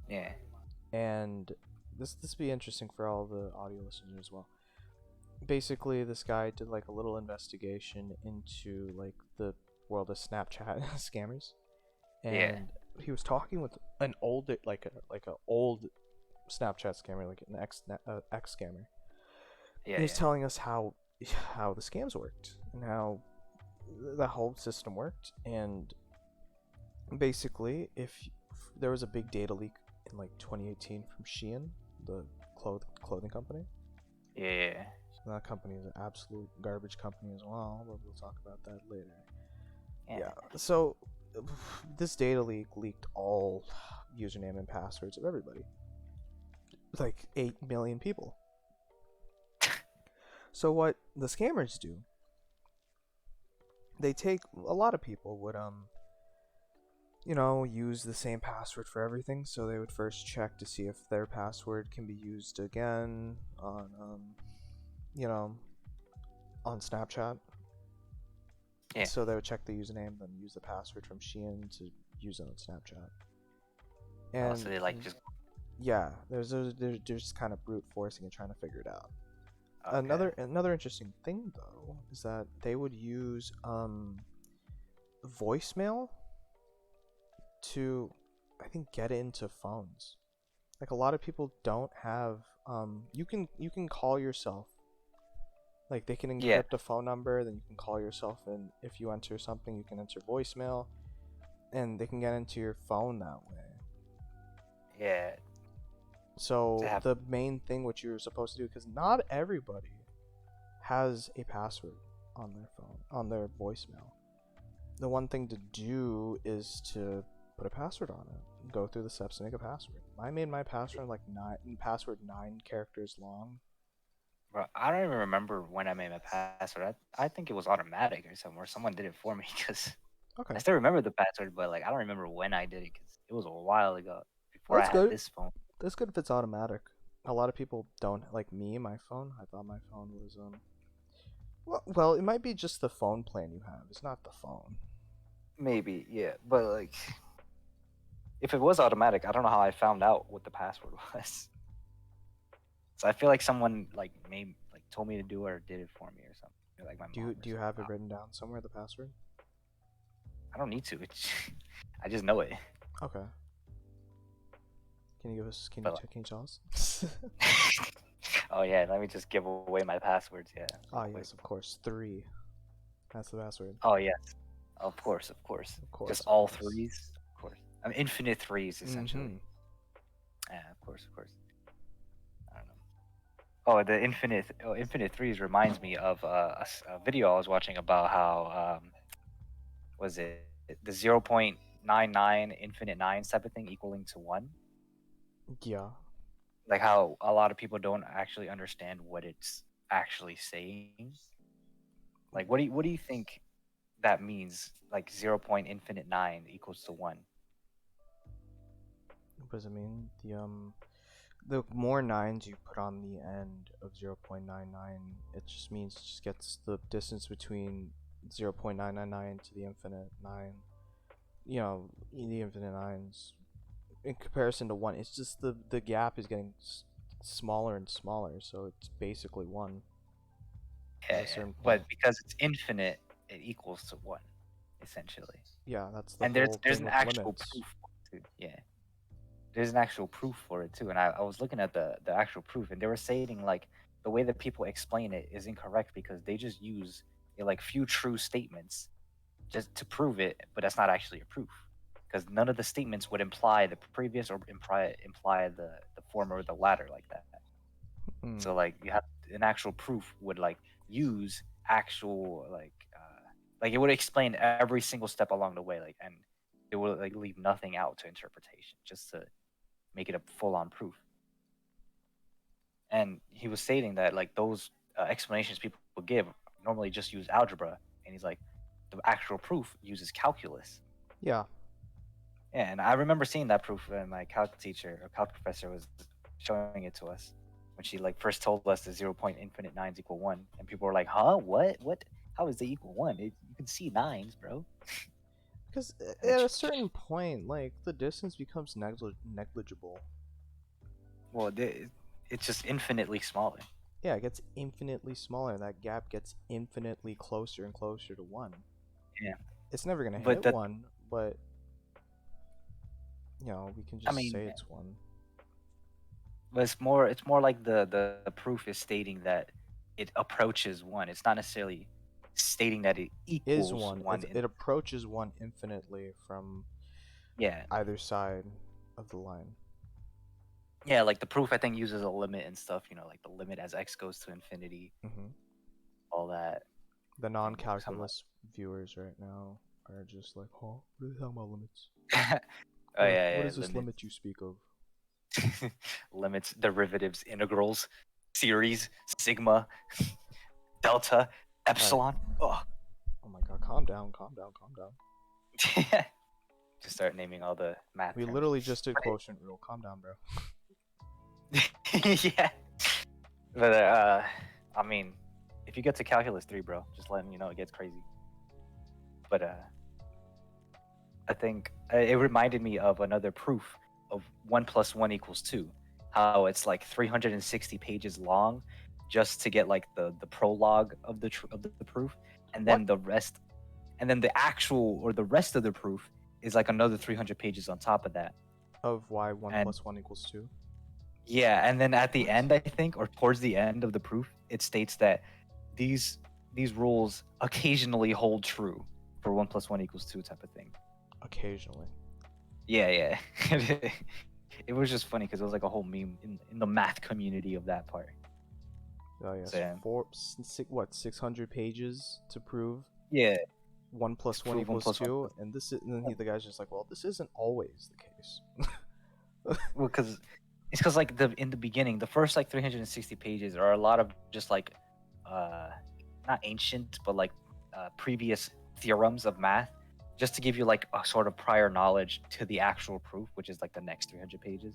Yeah, and this be interesting for all the audio listeners as well. Basically, this guy did like a little investigation into like the world of Snapchat scammers, yeah, and he was talking with an old like a old Snapchat scammer, like an ex scammer. yeah, He was yeah, telling us how the scams worked and how the whole system worked, and basically, if there was a big data leak in like 2018 from Shein, the clothing company. yeah. That company is an absolute garbage company as well, but we'll talk about that later. Yeah. Yeah, so this data leak leaked all username and passwords of everybody. Like 8 million people. So what the scammers do, they take a lot of people would use the same password for everything, so they would first check to see if their password can be used again on on Snapchat. Yeah. So they would check the username, then use the password from Shein to use it on Snapchat. And So they like just yeah, they're just kind of brute forcing and trying to figure it out. okay. Another interesting thing though is that they would use voicemail to, I think, get into phones. Like a lot of people don't have you can call yourself. Like they can Yeah, encrypt a phone number, then you can call yourself, and if you enter something, you can enter voicemail, and they can get into your phone that way. yeah. To So have the main thing what you're supposed to do, because not everybody has a password on their phone, on their voicemail. The one thing to do is to put a password on it. Go through the steps to make a password. I made my password like 9 characters long. Bro, I don't even remember when I made my password. I think it was automatic or something, or someone did it for me because Okay. I still remember the password, but like I don't remember when I did it because it was a while ago Well, before I that's had good. this phone. That's good if it's automatic. A lot of people don't like me. My phone. I thought my phone was Well, it might be just the phone plan you have. It's not the phone. Maybe, yeah, but like if it was automatic, I don't know how I found out what the password was. So I feel like someone like told me to do it or did it for me or something. Or, like my Do mom you or do you something. have it written down somewhere? The password. I don't need to. I just know it. Okay. Can you give us? Can But you tell us? oh yeah, let me just give away my passwords. Yeah. Ah, Real quick. yes, of course. 3. That's the password. Oh yes, of course, of course. Of course, Just of all course. threes, of course. I mean, infinite threes essentially. Mm-hmm. Yeah, of course, of course. I don't know. Oh, the infinite threes reminds me of a video I was watching about how was it the 0.99 infinite nines type of thing equaling to one? Yeah. Like how a lot of people don't actually understand what it's actually saying. Like, what do you think that means? Like 0. Infinite 9 equals to 1. What does it mean? The more nines you put on the end of 0.99, it just means it just gets the distance between 0.999 to the infinite 9. You know, the infinite nines in comparison to 1. It's just the gap is getting smaller and smaller, so it's basically 1 at Yeah, a certain point. but because it's infinite, it equals to 1, essentially. Yeah, that's the And there's whole there's thing an with actual limits. proof for it too. Yeah, there's an actual proof for it too. And I was looking at the actual proof, and they were saying like the way that people explain it is incorrect because they just use like few true statements just to prove it, but that's not actually a proof because none of the statements would imply the previous or imply the former or the latter like that. Mm. So like you have an actual proof would like use actual like it would explain every single step along the way, like, and it would like leave nothing out to interpretation just to make it a full on proof. And he was stating that like those explanations people give normally just use algebra, and he's like the actual proof uses calculus. Yeah. Yeah, and I remember seeing that proof when my calc teacher or calc professor was showing it to us when she like first told us the 0. Infinite nines equal 1, and people were like, "Huh? What? How is they equal 1? You can see nines, bro." Because And then at a certain point, like, the distance becomes negligible. well, it's just infinitely smaller. Yeah, it gets infinitely smaller. That gap gets infinitely closer and closer to 1. Yeah, It's never gonna but hit that 1, but, we can I just mean, say it's 1. but it's more like the proof is stating that it approaches 1. It's not necessarily stating that it Is equals 1. 1. It approaches 1 infinitely from Yeah, either side of the line. yeah, like the proof I think uses a limit and stuff. Like the limit as x goes to infinity, Hmm. all that. The I think something non-calculus viewers right now are just like, "Huh? What are they talking about limits? like oh What yeah, is this limit you speak of?" limits, derivatives, integrals, series, sigma, delta, All right. epsilon. Oh, Oh my god, calm down, calm down, calm down. just start naming all the math We terms. literally just did quotient rule. Calm down, bro. Yeah, but I mean, if you get to calculus 3, bro, just letting you know it gets crazy. But I think it reminded me of another proof of 1 plus 1 equals 2. How it's like 360 pages long, just to get like the prologue of the proof, and What? then the rest, and then the actual or the rest of the proof is like another 300 pages on top of that. Of why 1 And plus 1 equals 2? yeah, and then at the What? end, I think, or towards the end of the proof, it states that these these rules occasionally hold true for 1 plus 1 equals 2 type of thing. Occasionally. Yeah, yeah. It was just funny because it was like a whole meme in the math community of that part. Oh yes, So, 600 pages to prove? yeah, 1 plus 1 prove one equals plus one 2, plus and the guy's just like, well, this isn't always the case. well, because it's because like in the beginning, the first like 360 pages are a lot of just like, uh, not ancient, but like previous theorems of math, just to give you like a sort of prior knowledge to the actual proof, which is like the next 300 pages.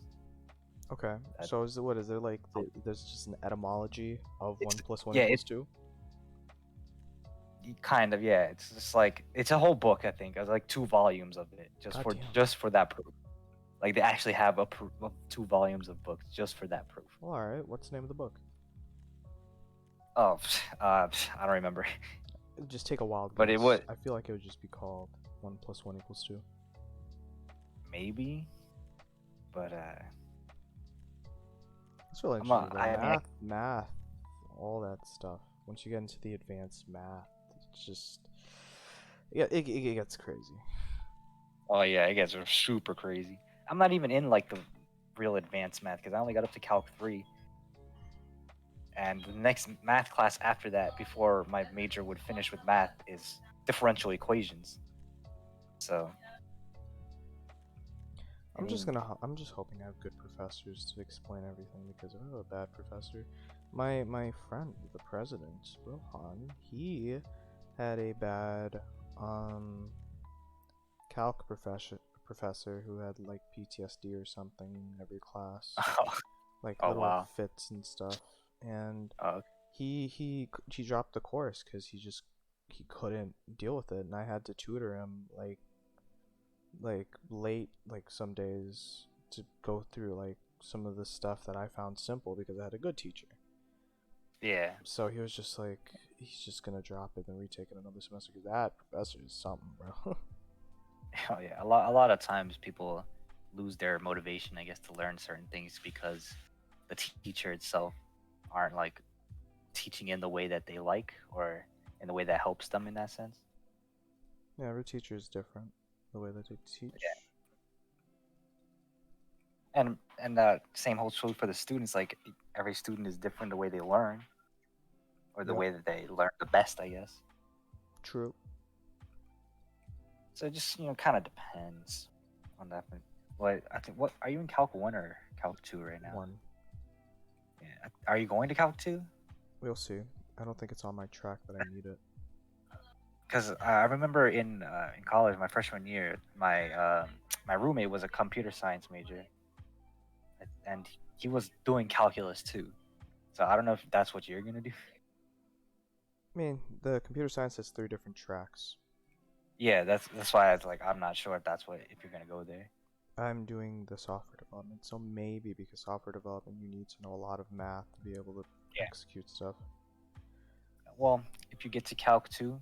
Okay, so what is there like? There's just an etymology of 1 plus 1 yeah, equals 2? kind of, yeah. It's just like it's a whole book. I think it's like 2 volumes of it, Goddamn. just for that proof. Like they actually have of 2 volumes of books just for that proof. Well, alright, what's the name of the book? Oh, I don't remember. It'd just take a wild But guess. it would I feel like it would just be called 1 plus 1 equals 2. maybe, but It's really I'm interesting not. though. I mean, Math, all that stuff. Once you get into the advanced math, it's just it gets crazy. oh yeah, it gets super crazy. I'm not even in like the real advanced math because I only got up to Calc 3. And the next math class after that, before my major would finish with math, is differential equations. So I'm just hoping I have good professors to explain everything, because if I have a bad professor, my friend, the president, Wilhan, he had a bad calc professor who had like PTSD or something in every class, like oh little wow. fits and stuff, and Oh, he dropped the course because he couldn't deal with it, and I had to tutor him like late, like some days, to go through like some of the stuff that I found simple because I had a good teacher. yeah. So he was just like, he's just gonna drop it and retake it another semester because that professor is something, bro. Oh yeah. A lot of times people lose their motivation, I guess, to learn certain things because the teacher itself aren't like teaching in the way that they like or in the way that helps them in that sense. Yeah, every teacher is different, the way that they teach. Yeah. And that same holds true for the students. Like every student is different the way they learn, or the Yep, way that they learn the best, I guess. true. So it just kind of depends on that. What I think. What are you in Calc 1 or Calc 2 right now? 1. Yeah. Are you going to Calc 2? We'll see. I don't think it's on my track, but I need it. Because I remember in college, my freshman year, my roommate was a computer science major, and he was doing calculus too. So I don't know if that's what you're gonna do. I mean, the computer science has 3 different tracks. Yeah, that's why I was like, I'm not sure if you're gonna go there. I'm doing the software development, so maybe, because software development you need to know a lot of math to be able to Yeah. execute stuff. Well, if you get to Calc 2,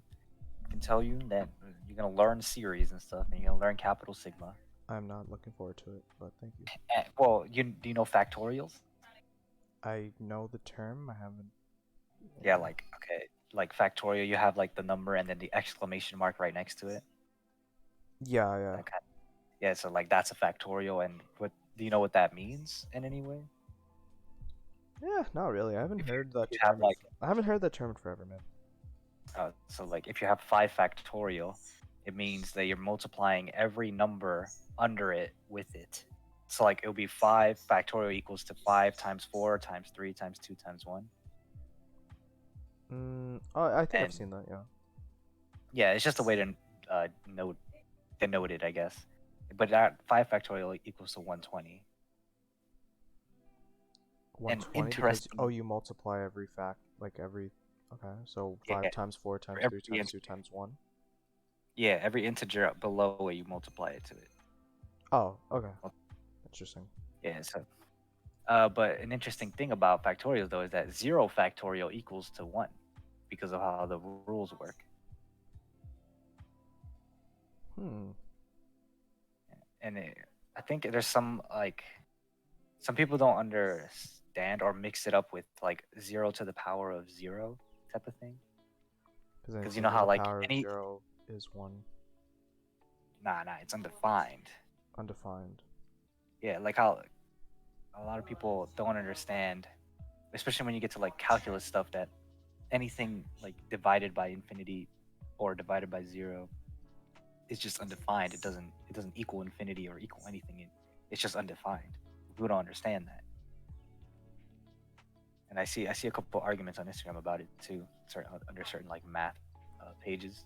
I can tell you that you're gonna learn series and stuff, and you're gonna learn capital sigma. I'm not looking forward to it, but thank you. Well, do you know factorials? I know the term, I haven't. Yeah, like okay, like factorial, you have like the number and then the exclamation mark right next to it. Yeah, yeah. That kind yeah, so like that's a factorial, and what do you know what that means in any way? Yeah, not really. I haven't heard that You have term. like I haven't heard that term in forever, man. so like if you have 5 factorial, it means that you're multiplying every number under it with it. So like it'll be 5 factorial equals to 5 times 4 times 3 times 2 times 1. Oh, I think I've And seen that, yeah. yeah, it's just a way to denote it, I guess. But that 5 factorial equals to 120. 120 because, oh, you multiply every fact, like every, okay, so 5 Yeah, times 4 times every 3 times 2 times 1. yeah, every integer below it, you multiply it to it. Oh, okay. Interesting. Yeah, so but an interesting thing about factorials though is that 0 factorial equals to 1 because of how the rules work. And I think there's some people don't understand or mix it up with like 0 to the power of 0 type of thing. Because you know how the like power of any 0 is 1. nah, it's undefined. Undefined. Yeah, like how a lot of people don't understand, especially when you get to like calculus stuff, that anything like divided by infinity or divided by 0 is just undefined. It doesn't equal infinity or equal anything. It's just undefined. People don't understand that. And I see a couple arguments on Instagram about it too, under certain like math pages,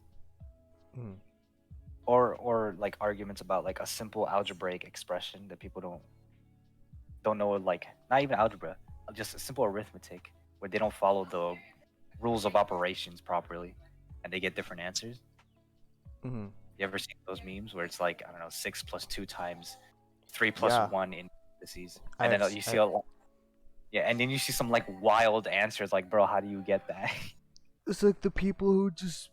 Mm. or like arguments about like a simple algebraic expression that people don't know, like not even algebra, just a simple arithmetic where they don't follow the rules of operations properly, and they get different answers. Mm-hmm. You ever seen those memes where it's like, I don't know, 6 + 2 times 3 + Yeah, 1 in parentheses, and I've then s- you see I, a yeah, and then you see some like wild answers like, bro, how do you get that? it's like the people who just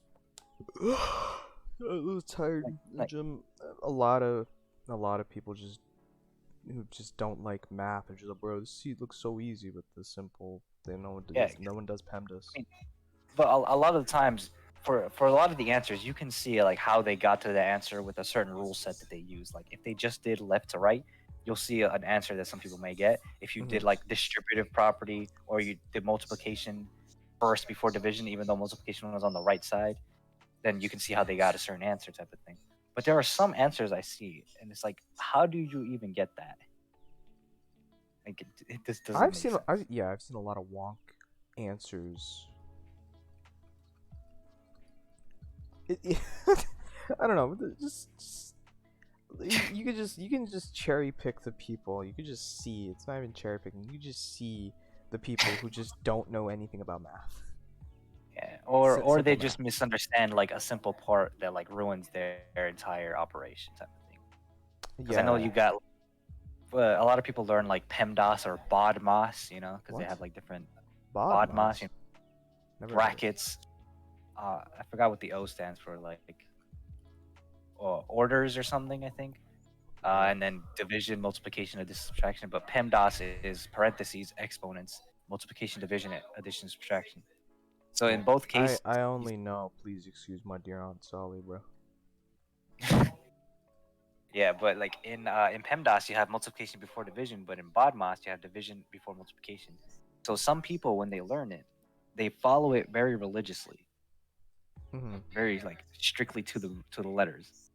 I was tired like, in the like gym. A lot of people just who just don't like math. They're just like, bro, this seat looks so easy, but the simple they yeah, no one does PEMDAS. I mean, but a lot of the times for a lot of the answers you can see like how they got to the answer with a certain rule set that they use. Like if they just did left to right, you'll see an answer that some people may get. If you Mm-hmm. did like distributive property, or you did multiplication first before division, even though multiplication was on the right side, then you can see how they got a certain answer, type of thing. But there are some answers I see and it's like, how do you even get that? Like it just doesn't make sense. I've seen a lot of wonk answers. It I don't know. Just you can just cherry pick the people. You could just see. It's not even cherry picking. You just see the people who just don't know anything about math. Yeah, or they Simple math. just misunderstand like a simple part that like ruins their entire operation, type of thing. Because I know Yeah. you got a lot of people learn like PEMDAS or BODMAS, because they What? have like different BODMAS, Bodmas. Never heard of it. brackets. I forgot what the O stands for, like orders or something, I think. Oh. And then division, multiplication, addition, subtraction. But PEMDAS is parentheses, exponents, multiplication, division, addition, subtraction. So in Well, both cases, I only know. Please excuse my dear Aunt Sally, bro. yeah, but like in PEMDAS you have multiplication before division, but in BODMAS you have division before multiplication. So some people when they learn it, they follow it very religiously, Mhm. very like strictly to the letters,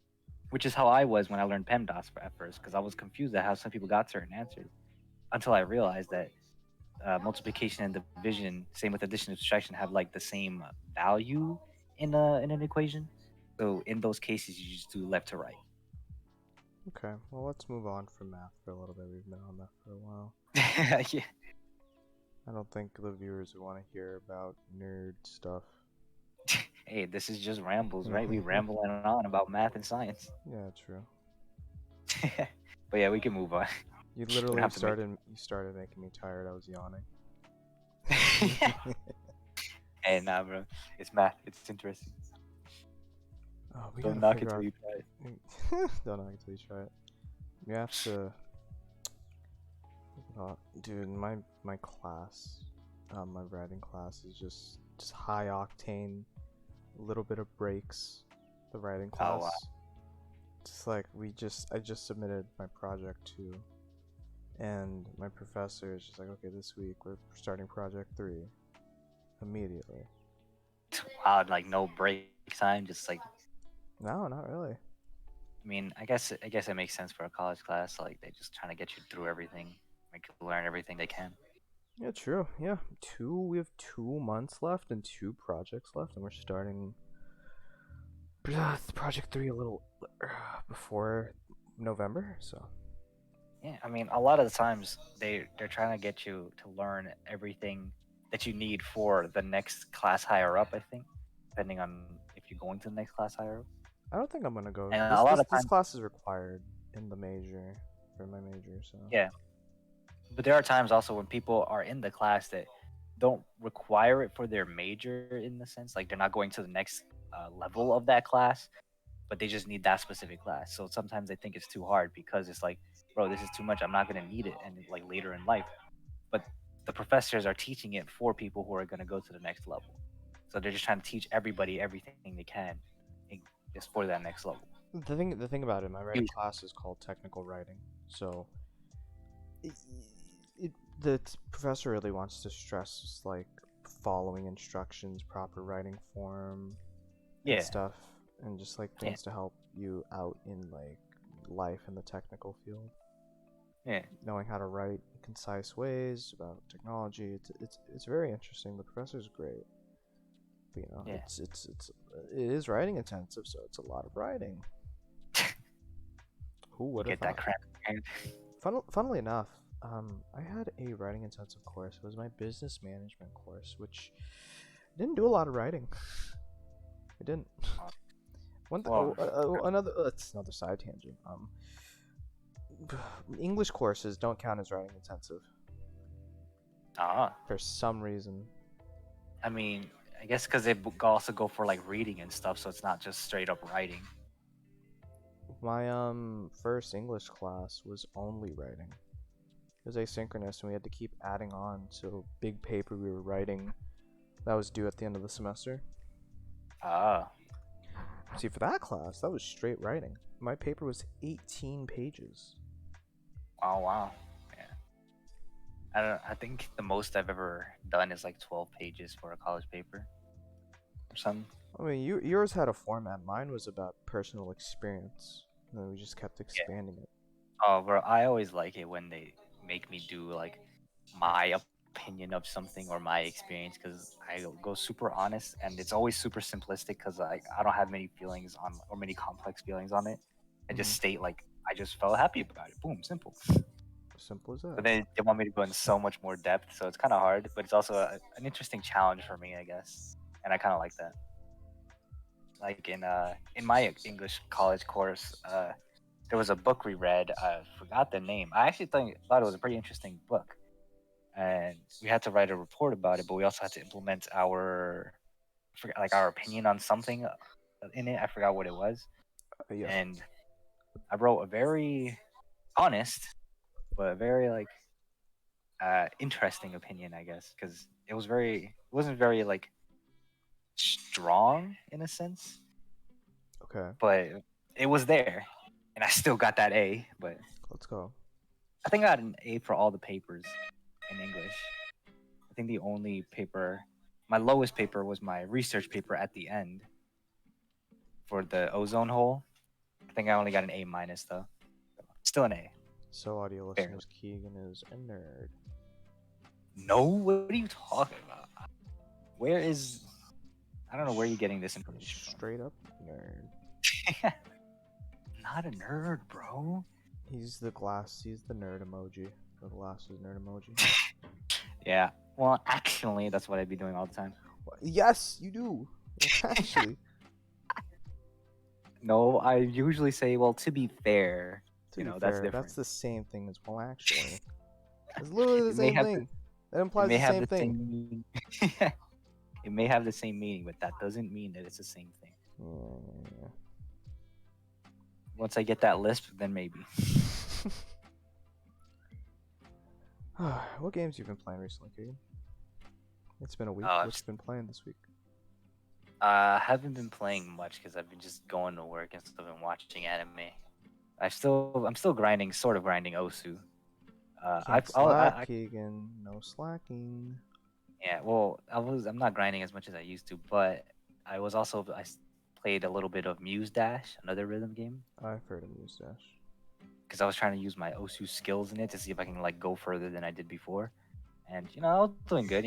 which is how I was when I learned PEMDAS at first, because I was confused at how some people got certain answers until I realized that multiplication and division, same with addition and subtraction, have like the same value in an equation. So in those cases, you just do left to right. Okay. Well, let's move on from math for a little bit. We've been on that for a while. Yeah. I don't think the viewers want to hear about nerd stuff. Hey, this is just rambles, right? We ramble on about math and science. Yeah, true. But yeah, we can move on. You We don't literally have to make. started making me tired. I was yawning. Hey, nah, bro. It's math. It's interesting. Oh, we Don't gotta knock it figure till out. you try it. Don't know until you try it. You have to. Dude, my class, my writing class is just high octane, a little bit of breaks. The writing Oh class, wow. just like I just submitted my project too, and my professor is just like, okay, this week we're starting project 3 immediately. Wow, like no break time, just like. No, not really. I mean, I guess it makes sense for a college class. Like they just trying to get you through everything, make you learn everything they can. Yeah, true. Yeah, we have 2 months left and 2 projects left, and we're starting project 3 a little before November. So Yeah, I mean, a lot of the times they're trying to get you to learn everything that you need for the next class higher up. I think, depending on if you're going to the next class higher up. I don't think I'm gonna go. And a This lot of this times, class is required in the major for my major. So yeah. But there are times also when people are in the class that don't require it for their major, in the sense like they're not going to the next level of that class, but they just need that specific class. So sometimes they think it's too hard because it's like, bro, this is too much. I'm not gonna need it, and like later in life. But the professors are teaching it for people who are gonna go to the next level. So they're just trying to teach everybody everything they can, just for that next level. the thing about it, my writing class is called technical writing. So it, professor really wants to stress just like following instructions, proper writing form, and Yeah. stuff, and just like Yeah. things to help you out in like life in the technical field. Yeah. Knowing how to write in concise ways about technology, it's very interesting. The professor's great, but Yeah. it is writing intensive, so it's a lot of writing. Who would have Get that thought? cramp. Funnily enough, I had a writing intensive course. It was my business management course, which didn't do a lot of writing. It didn't. One th- Well, another That's another side tangent. English courses don't count as writing intensive for some reason. I mean, I guess because they also go for like reading and stuff, so it's not just straight up writing. My first English class was only writing. It was asynchronous, and we had to keep adding on to a big paper we were writing that was due at the end of the semester. See, for that class, that was straight writing. My paper was 18 pages. Oh wow. Yeah. I think the most I've ever done is like 12 pages for a college paper or something. I mean, yours had a format. Mine was about personal experience, and then we just kept expanding it. Oh, bro, I always like it when they make me do like my opinion of something or my experience, because I go super honest, and it's always super simplistic because I don't have many feelings on, or many complex feelings on it. I just state like I just felt happy about it. Boom, simple. Simple as that. But they want me to go in so much more depth, so it's kind of hard. But it's also an interesting challenge for me, I guess, and I kind of like that. Like in my English college course, there was a book we read. I forgot the name. I actually thought it was a pretty interesting book, and we had to write a report about it. But we also had to implement our opinion on something in it. I forgot what it was, Yeah. and I wrote a very honest, but very interesting opinion, I guess, because it wasn't very like strong in a sense, Okay. but it was there, and I still got that A. But Let's go. I think I got an A for all the papers in English. I think the only paper, my lowest paper, was my research paper at the end for the ozone hole. I think I only got an A minus though. Still an A. So, audio listeners, Keegan is a nerd. No, what are you talking about? Where is? I don't know where you're getting this information from. Straight up nerd. Not a nerd, bro. He's the nerd emoji. The glasses nerd emoji. Yeah. Well, actually, that's what I'd be doing all the time. Yes, you do. Actually. No, I usually say, well, to be fair. That's different. That's the same thing as well, actually. It's literally the same thing. That implies the same thing. It may have the same meaning, but that doesn't mean that it's the same thing. Yeah. Once I get that lisp, then maybe. What games you been playing recently, Keegan? It's been a week. What you been playing this week? I haven't been playing much because I've been just going to work and stuff and watching anime. I'm still grinding, sort of grinding Osu. Keegan. No slacking. Yeah, well, I'm not grinding as much as I used to, but I played a little bit of Muse Dash, another rhythm game. I've heard of Muse Dash. Because I was trying to use my Osu skills in it to see if I can go further than I did before, and I was doing good.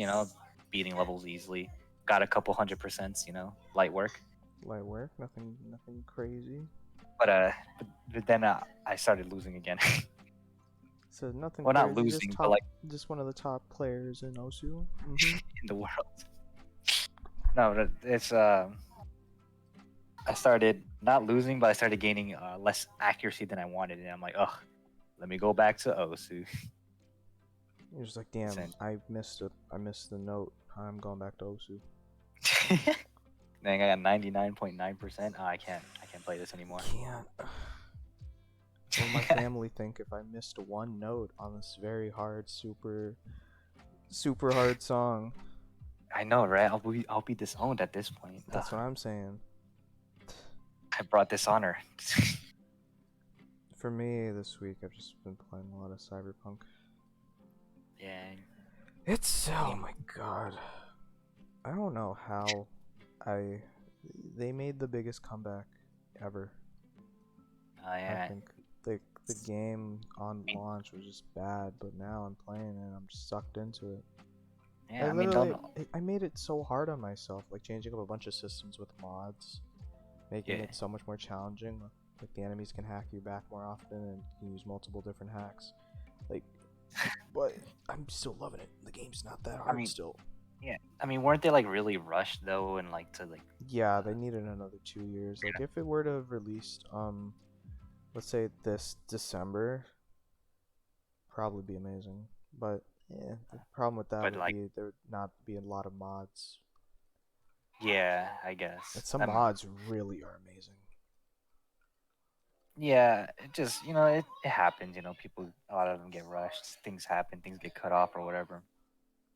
Beating levels easily. Got a couple 100%. Light work. Light work, nothing crazy. But then I started losing again. So nothing. Well, crazy, not losing, just but just one of the top players in Osu in the world. No, but it's I started not losing, but I started gaining less accuracy than I wanted, and I'm like, ugh, let me go back to Osu. You're just like, damn, I missed the note. I'm going back to Osu. Dang, I got 99.9%. I can't play this anymore. Can't. What will my family think if I missed one note on this very hard, super hard song? I know, right? I'll be disowned at this point. That's what I'm saying. I brought dishonor. For me, this week I've just been playing a lot of Cyberpunk. Yeah. Oh my god. I don't know how I they made the biggest comeback ever. Oh I yeah. think the game on launch was just bad, but now I'm playing it and I'm just sucked into it. Yeah, I mean, don't. I made it so hard on myself, like changing up a bunch of systems with mods, making Yeah. it so much more challenging. Like the enemies can hack you back more often and you can use multiple different hacks. Like, but I'm still loving it. The game's not that I hard mean, still. yeah. I mean, weren't they like really rushed though, and like to like. Yeah, they needed another 2 years. Like if it were to have released, let's say this December, probably be amazing. But yeah, the problem with that But would like, be there would not be a lot of mods. yeah, I And guess. some mods really are amazing. Yeah, it just it happens. People, a lot of them get rushed. Things happen. Things get cut off or whatever.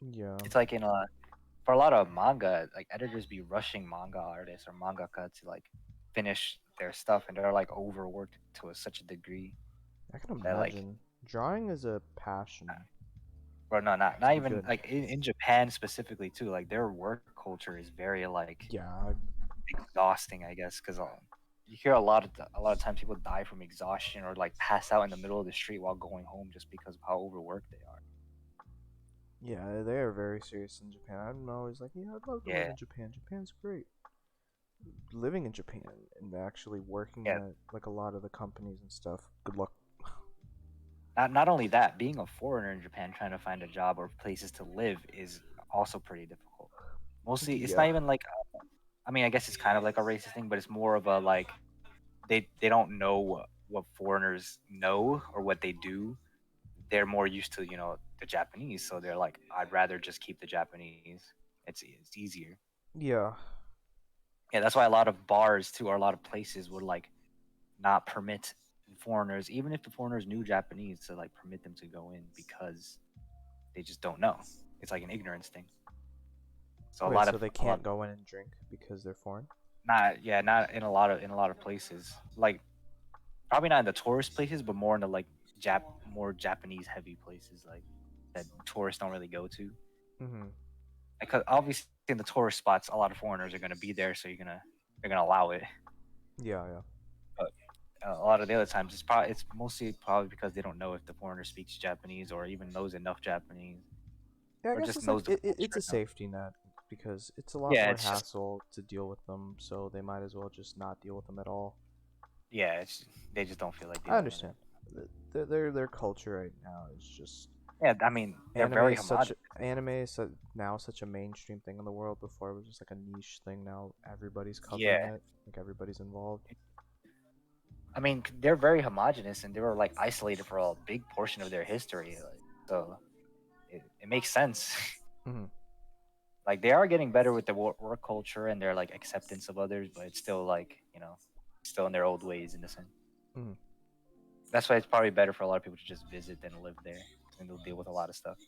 Yeah. It's like for a lot of manga, like editors be rushing manga artists or mangaka to like finish their stuff, and they're like overworked to such a degree I can that like, imagine. Drawing is a passion. or no, not To not be even good. like in Japan specifically too. Like their work culture is very like Yeah, exhausting, I guess, because you hear a lot of times people die from exhaustion or like pass out in the middle of the street while going home just because of how overworked they are. yeah, they are very serious in Japan. I'm always like, yeah, I'd love to live Yeah, in Japan. Japan's great. Living in Japan and actually working yeah. at like a lot of the companies and stuff. Good luck. Not only that, being a foreigner in Japan trying to find a job or places to live is also pretty difficult. Mostly, it's Yeah. not even like I mean, I guess it's kind of like a racist thing, but it's more of a like they don't know what foreigners know or what they do. They're more used to the Japanese, so they're like, I'd rather just keep the Japanese. It's easier. Yeah. Yeah, that's why a lot of bars too, or a lot of places would like not permit foreigners, even if the foreigners knew Japanese, to like permit them to go in because they just don't know. It's like an ignorance thing. So Wait, so they can't go in and drink because they're foreign? not in a lot of places. Like probably not in the tourist places, but more in the like more Japanese heavy places like that tourists don't really go to. Mm-hmm. Because obviously in the tourist spots, a lot of foreigners are gonna be there, so they're gonna allow it. Yeah, yeah. But a lot of the other times, it's mostly probably because they don't know if the foreigner speaks Japanese or even knows enough Japanese Yeah, I or guess just it's like knows the it's culture a enough. safety net because it's a lot Yeah, more it's just hassle to deal with them, so they might as well just not deal with them at all. yeah, they just don't feel like I dealing with understand. it. Their culture right now is just Yeah, I mean they're anime very is such homogenous. now such a mainstream thing in the world. Before it was just like a niche thing. Now everybody's covering Yeah, it. Like everybody's involved. I mean they're very homogenous and they were like isolated for a big portion of their history. Like, so it makes sense. Hmm. Like they are getting better with the work culture and their like acceptance of others, but it's still like still in their old ways in a sense. Hmm. That's why it's probably better for a lot of people to just visit than live there, and they'll deal with a lot of stuff.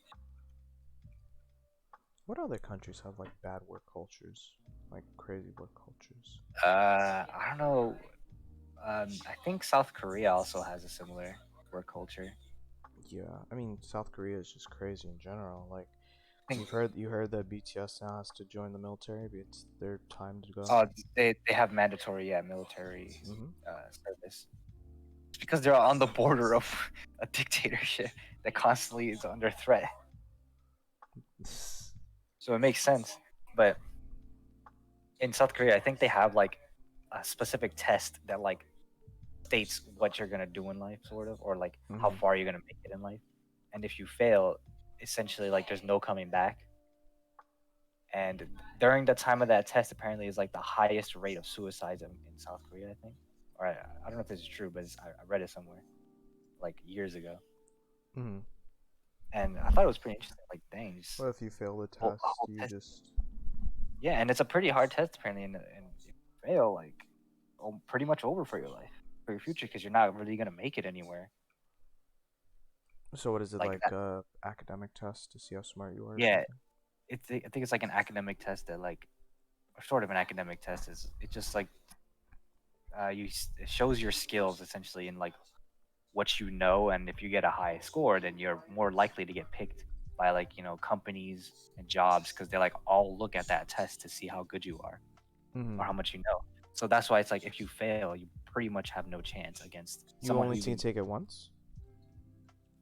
What other countries have like bad work cultures? Like crazy work cultures? I don't know. I think South Korea also has a similar work culture. Yeah, I mean South Korea is just crazy in general. Like I think you heard that BTS now has to join the military. It's their time to go. oh they have mandatory military Hmm. service. It's because they're on the border of a dictatorship that constantly is under threat. So it makes sense. But in South Korea, I think they have like a specific test that like states what you're gonna do in life, sort of, or like how Hmm. far you're gonna make it in life. And if you fail, essentially like there's no coming back. And during the time of that test, apparently is like the highest rate of suicides in South Korea, I think. Or I don't know if this is true, but I read it somewhere like years ago, Hmm. and I thought it was pretty interesting. Like, dang, just What if you fail the a test? whole You test. just Yeah, and it's a pretty hard test apparently, and if you fail, like, pretty much over for your life, for your future, because you're not really gonna make it anywhere. so what is it Like like that. academic test to see how smart you are or Yeah, something? I think it's like an academic test that like, or sort of an academic test is it just like it shows your skills essentially in like what you know, and if you get a high score, then you're more likely to get picked by like companies and jobs because they like all look at that test to see how good you are. Mm-hmm. or how much you know. So that's why it's like if you fail, you pretty much have no chance against You someone who only you can can. take it once?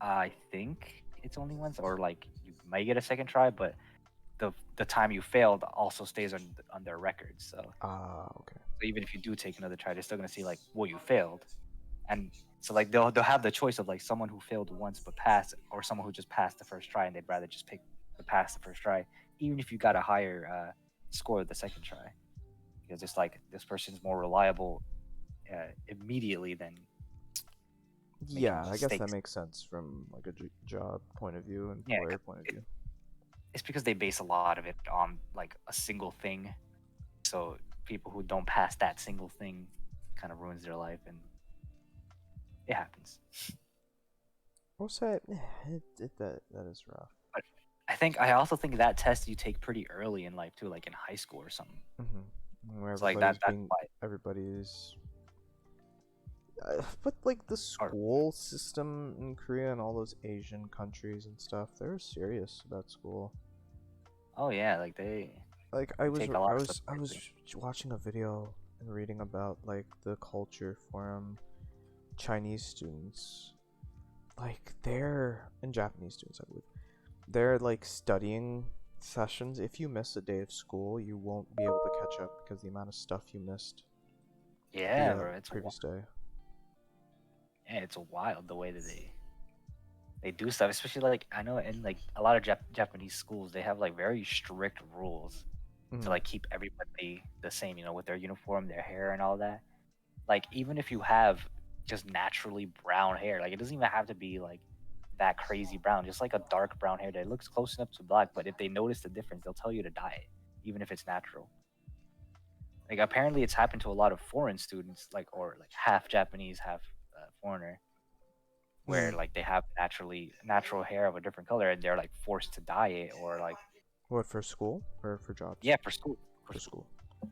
I think it's only once, or like you might get a second try, but the time you failed also stays on their records. Ah, okay. So even if you do take another try, they're still gonna see like, well, you failed, and so like they'll have the choice of like someone who failed once but passed, or someone who just passed the first try, and they'd rather just pick the pass the first try, even if you got a higher score the second try, because it's like this person's more reliable immediately than making Yeah, I guess that mistakes. makes sense from like a job point of view, Yeah, employer point of view. it's because they base a lot of it on like a single thing. So people who don't pass that single thing kind of ruins their life, and it happens. What's that? That is rough. But I also think that test you take pretty early in life too, like in high school or something. Where So like that's why. everybody's but like the Or, school system in Korea and all those Asian countries and stuff, they're serious about school. oh yeah, like they Like take a lot of stuff I was seriously. watching a video and reading about like the culture for Chinese students. Like they're and Japanese students, I believe. They're like studying sessions. If you miss a day of school, you won't be able to catch up because the amount of stuff you missed the Yeah, bro, previous day. it's wild the way that they do stuff. Especially like I know in like a lot of Japanese schools, they have like very strict rules to Mm. like keep everybody the same. You know, with their uniform, their hair, and all that. Like even if you have just naturally brown hair, like it doesn't even have to be like that crazy brown, just like a dark brown hair that looks close enough to black, but if they notice the difference, they'll tell you to dye it even if it's natural. Like apparently it's happened to a lot of foreign students, like or like half Japanese, half foreigner, where Mm. like they have natural hair of a different color and they're like forced to dye it, or like What, for school or for jobs? yeah, for school. For For school. school.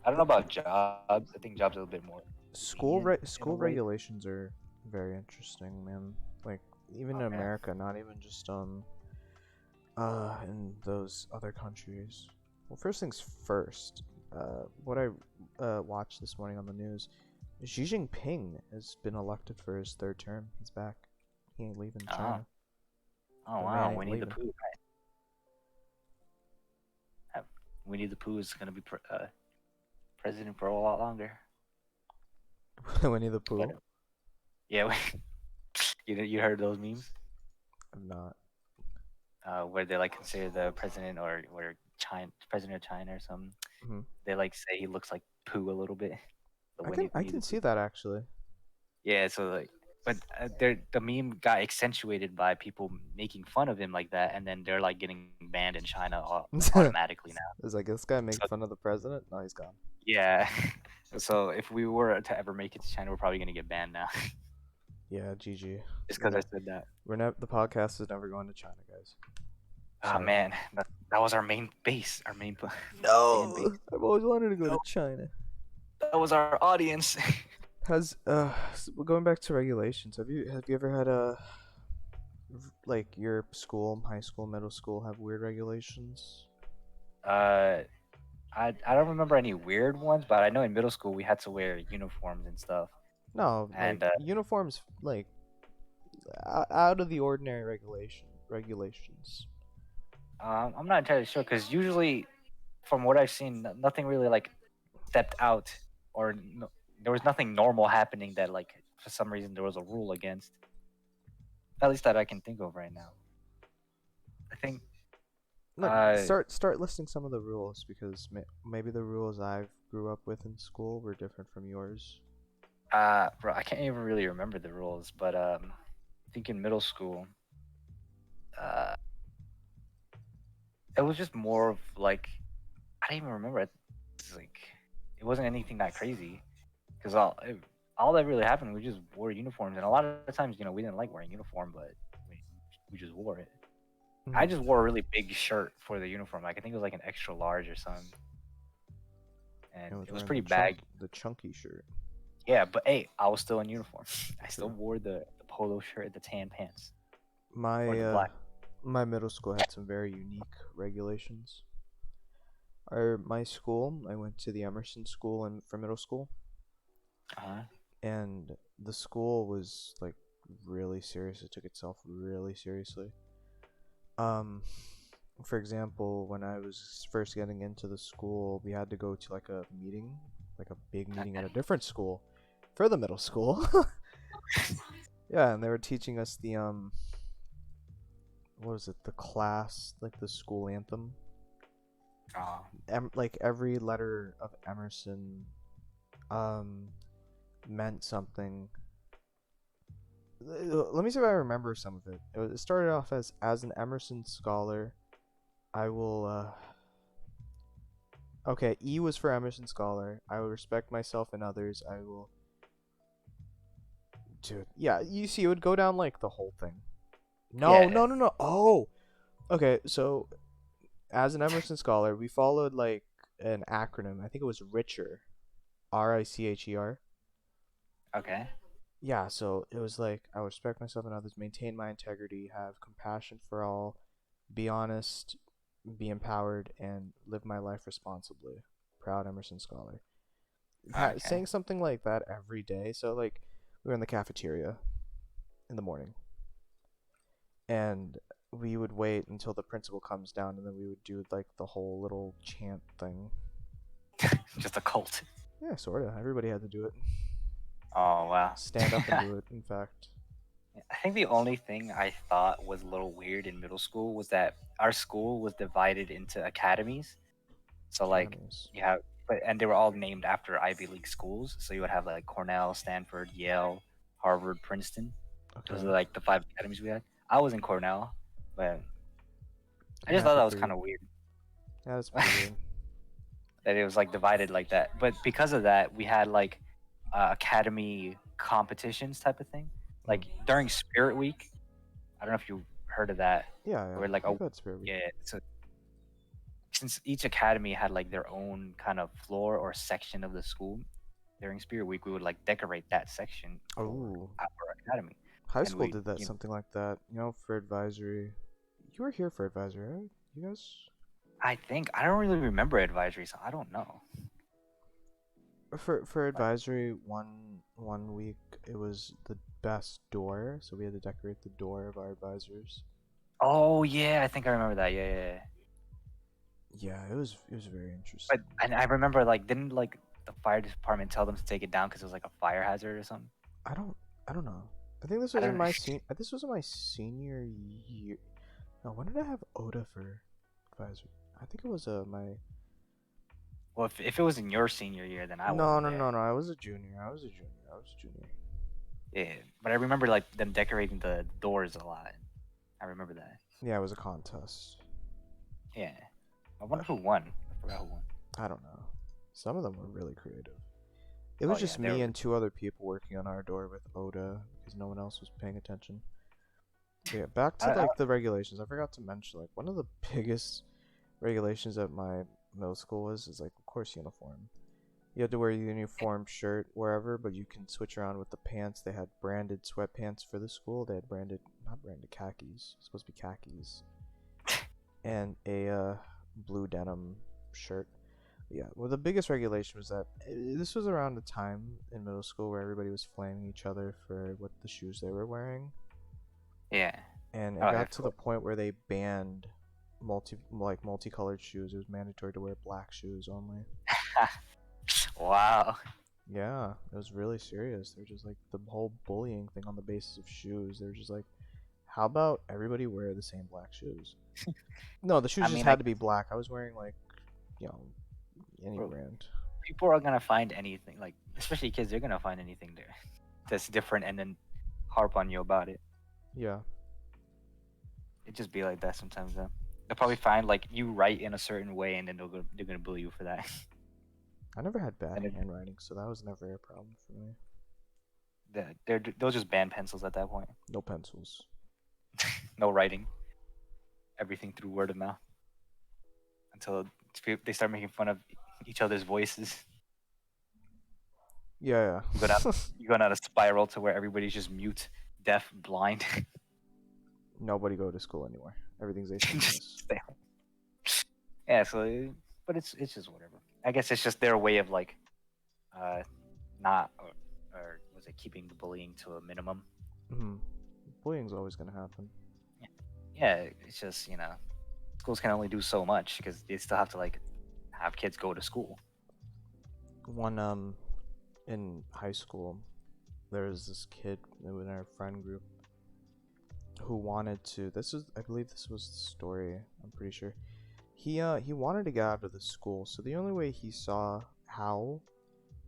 I don't know about jobs. I think jobs are a little bit more lenient in a School way. regulations are very interesting, man. Like even Oh in man. America, not even just in those other countries. Well, first things first. What I watched this morning on the news, Xi Jinping has been elected for his third term. He's back. He ain't leaving Oh, China. oh That man wow, ain't Winnie the leaving. Pooh. Winnie the Pooh is gonna be president for a lot longer. Winnie the But Pooh. yeah, you heard those memes I'm not. where they like consider the president or China president of China or something. Hmm. They like say he looks like Pooh a little bit. The I Winnie can the Pooh. see that actually. Yeah, so like, but the meme got accentuated by people making fun of him like that, and then they're like getting banned in China automatically now. It's like this guy making So fun of the president. No, he's gone. yeah, so if we were to ever make it to China, we're probably gonna get banned now, Yeah, GG. just We're because I not. said that. We're not. The podcast is never going to China, guys. Oh Sorry. man, that was our main base, our main fan base. No, I've always wanted to go to No, China. that was our audience. Has going back to regulations? Have you ever had a like your school, high school, middle school have weird regulations? uh, I don't remember any weird ones, but I know in middle school we had to wear uniforms and stuff, No, like and uniforms, like out of the ordinary regulations. I'm not entirely sure because usually, from what I've seen, nothing really like stepped out, or no, there was nothing normal happening that like for some reason there was a rule against. At least that I can think of right now. I think Like start listing some of the rules because maybe the rules I grew up with in school were different from yours. bro, I can't even really remember the rules, but I think in middle school, uh, it was just more of like I don't even remember it. It's like it wasn't anything that crazy because all that really happened, we just wore uniforms, and a lot of the times, we didn't like wearing uniform, but we just wore it. I Mm. just wore a really big shirt for the uniform. Like I think it was like an extra large or something, I and was it was wearing pretty baggy. the chunky shirt. Yeah, but hey, I was still in uniform. I still True. wore the polo shirt, the tan pants, or My the black. my middle school had some very unique regulations. my school, I went to the Emerson School for middle school, Uh-huh. and the school was like really serious. It took itself really seriously. Um, for example, when I was first getting into the school, we had to go to like a meeting, like a big meeting at a different school for the middle school. Yeah, and they were teaching us the what was it? The class, like the school anthem. Oh, Like every letter of Emerson um meant something. Let me see if I remember some of it. It started off as an Emerson scholar, I will okay, E was for Emerson scholar. I will respect myself and others. I will Dude, yeah, you see it would go down like the whole thing. No, yeah. no, no, no. Oh. Okay, so as an Emerson scholar, we followed like an acronym. I think it was Richer. Richer. Okay. Yeah, so it was like I respect myself and others, maintain my integrity, have compassion for all, be honest, be empowered, and live my life responsibly. Proud Emerson scholar. Okay. Saying something like that every day. So like we were in the cafeteria in the morning, and we would wait until the principal comes down, and then we would do like the whole little chant thing. Just a cult. Yeah, sorta. Everybody had to do it. Oh wow. Stand up and do it. In fact, I think the only thing I thought was a little weird in middle school was that our school was divided into academies. So like academies. you have, and they were all named after Ivy League schools. So you would have like Cornell, Stanford, Yale, Harvard, Princeton. Those Okay, are like the five academies we had. I was in Cornell, but I I'm just thought happy that for was you. kind of weird Yeah, that's pretty weird. that it was like divided like that. But because of that, we had like academy competitions type of thing. Like during Spirit Week, I don't know if you heard of that. Yeah, yeah. Where like We've had Spirit Week. yeah, so since each academy had like their own kind of floor or section of the school, during Spirit Week we would like decorate that section for Oh, our academy, high and school we did that you know something like that. You know, for advisory. You were here for advisory, right? You guys? I think I don't really remember advisory, so I don't know. For But advisory, one week it was the best door, so we had to decorate the door of our advisors. oh yeah, I think I remember that. Yeah, yeah, yeah. Yeah, it was very But interesting. and I remember like didn't like the fire department tell them to take it down because it was like a fire hazard or something? I don't I don't know. I think this I was in don't. my this was in my senior year. No, when did I have Oda for advisory? I think it was my Well, if it was in your senior year, then I no wasn't no there. no no. I was a junior. I was a junior. I was a junior. Yeah, but I remember like them decorating the doors a lot. I remember that. Yeah, it was a contest. Yeah. I wonder But who won. I forgot who won. I don't know. Some of them were really creative. It Oh was yeah, just they me were. and two other people working on our door with Oda because no one else was paying attention. But yeah, back to I, like the regulations. I forgot to mention like one of the biggest regulations at my middle school is like of course uniform. You had to wear your uniform shirt wherever, but you can switch around with the pants. They had branded sweatpants for the school. They had branded, not branded khakis, it's supposed to be khakis, and a blue denim shirt. Yeah, well, the biggest regulation was that this was around the time in middle school where everybody was flaming each other for what the shoes they were wearing, yeah. and it Oh, got of to the course. point where they banned multicolored shoes. It was mandatory to wear black shoes only. Wow. Yeah, it was really serious. They're just like the whole bullying thing on the basis of shoes. They're just like, how about everybody wear the same black shoes? No, the I shoes just mean, like had to be black. I was wearing like, you know, any bro, brand. people are gonna find anything. Like especially kids, they're gonna find anything there that's different and then harp on you about it. Yeah. It just be like that sometimes. Though they'll probably find like you write in a certain way, and then they're gonna bully you for that. I never had bad And then handwriting, so that was never a problem for me. they'll just ban pencils at that point. No pencils. No writing. Everything through word of mouth until they start making fun of each other's voices. Yeah, You go down, yeah. you go down a spiral to where everybody's just mute, deaf, blind. Nobody go to school anymore. Everything's Just asynchronous. stay home. Yeah, so but it's just whatever. I guess it's just their way of like, uh, not or was it keeping the bullying to a minimum? Hmm. Bullying's always gonna happen. Yeah, it's just schools can only do so much because they still have to like have kids go to school. One in high school, there was this kid in our friend group who wanted to. I believe this was the story. I'm pretty sure. He wanted to get out of the school, so the only way he saw how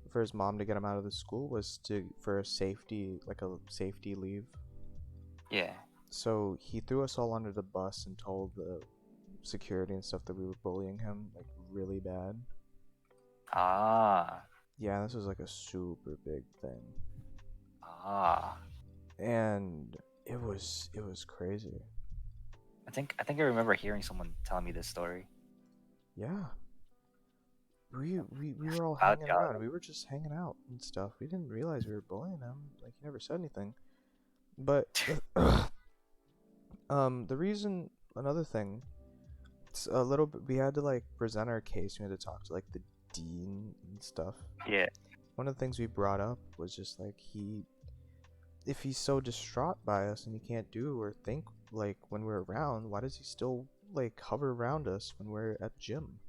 for his mom to get him out of the school was for a safety leave. Yeah. So he threw us all under the bus and told the security and stuff that we were bullying him like really bad. Ah. Yeah, this was like a super big thing. Ah. And it was crazy. I think I remember hearing someone telling me this story. Yeah. We were all Wow, hanging yeah. around. We were just hanging out and stuff. We didn't realize we were bullying him. Like he never said anything. But the reason another thing, it's a little bit we had to like present our case. We had to talk to like the dean and stuff. Yeah. One of the things we brought up was just like if he's so distraught by us and he can't do or think like when we're around, why does he still like hover around us when we're at gym?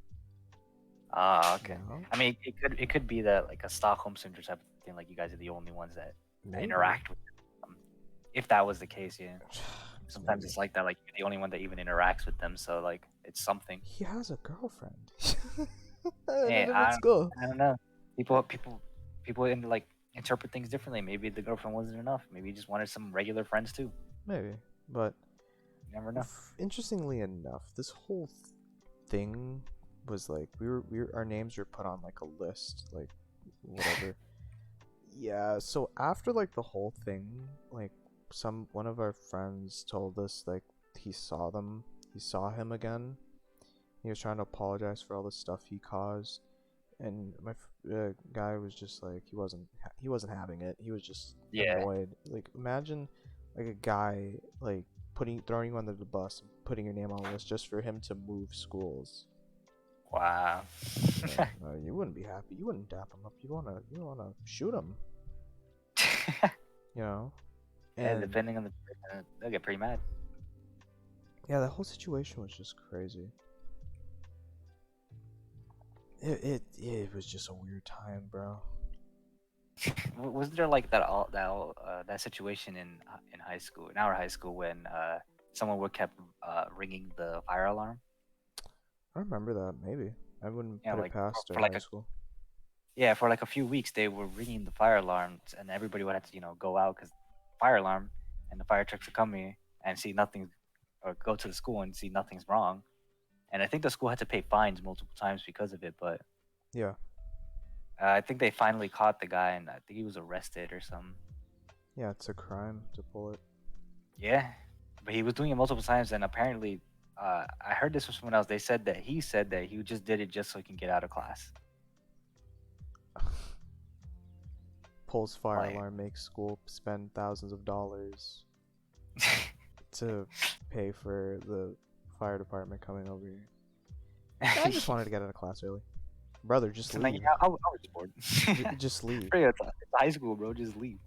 Ah, okay. You know? I mean, it could be that like a Stockholm syndrome type of thing. Like you guys are the only ones that Maybe. interact with them. If that was the case, yeah. Sometimes Maybe. it's like that. Like you're the only one that even interacts with them. So like it's something. He has a girlfriend. Hey, Let's go. I don't know. People like interpret things differently. Maybe the girlfriend wasn't enough. Maybe he just wanted some regular friends too. Maybe, but You never know. interestingly enough, this whole thing was like our names were put on like a list, like whatever. Yeah, so after like the whole thing, like one of our friends told us like he saw him again. He was trying to apologize for all the stuff he caused, and my guy was just like he wasn't having it. He was just annoyed. Like imagine like a guy like throwing you under the bus and putting your name on the list just for him to move schools. Wow. You wouldn't be happy. You wouldn't dap him up. You wanna shoot him. You know. And depending on the person, they'll get pretty mad. Yeah, the whole situation was just crazy. It was just a weird time, bro. Was there like that situation in high school, in our high school, when someone would kept ringing the fire alarm? I remember that. Maybe I wouldn't put like it past for our like high school. Yeah, for like a few weeks they were ringing the fire alarms, and everybody would have to go out because fire alarm, and the fire trucks would come here and see nothing, or go to the school and see nothing's wrong. And I think the school had to pay fines multiple times because of it, but Yeah. I think they finally caught the guy, and I think he was arrested or something. Yeah, it's a crime to pull it. Yeah, but he was doing it multiple times, and apparently, I heard this from someone else. They said that he just did it just so he can get out of class. Pulls fire alarm, makes school spend thousands of dollars to pay for the fire department coming over here. I just wanted to get out of class early. Brother, just leave. Like, I was bored. Just leave. It's high school, bro. Just leave.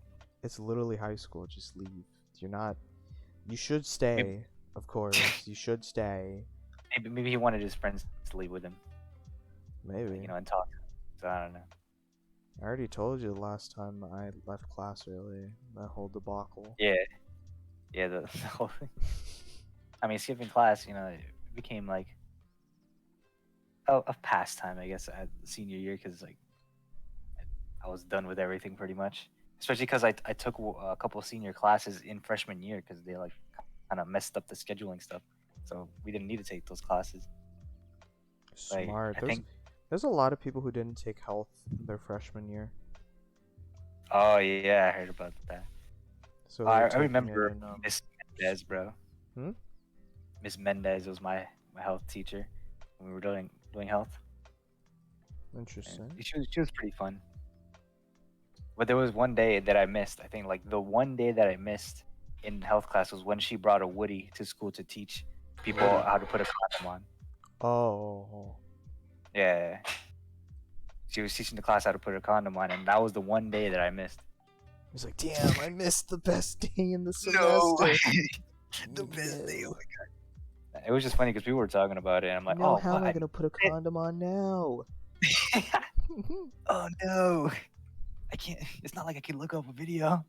It's literally high school. Just leave. You should stay, of course. You should stay. Maybe he wanted his friends to leave with him. Maybe. And talk. So I don't know. I already told you the last time I left class early. That whole debacle. Yeah. Yeah, the whole thing. I mean, skipping class, it became like a pastime, I guess, at senior year, because like I was done with everything pretty much. Especially because I took a couple of senior classes in freshman year because they like kind of messed up the scheduling stuff, so we didn't need to take those classes. Smart. Like, there's a lot of people who didn't take health in their freshman year. Oh yeah, I heard about that. So I remember Miss Mendez, bro. Miss Mendez was my health teacher when we were doing health. Interesting. She was pretty fun. But there was one day that I missed. I think like the one day that I missed in health class was when she brought a Woody to school to teach people how to put a condom on. Oh. Yeah. She was teaching the class how to put a condom on, and that was the one day that I missed. He's like, damn, I missed the best day in the No. semester. The best day. Oh No. my god. It was just funny because people were talking about it, and I'm like, No, oh, how what? am I gonna put a condom on now? Oh no. I can't. It's not like I can look up a video.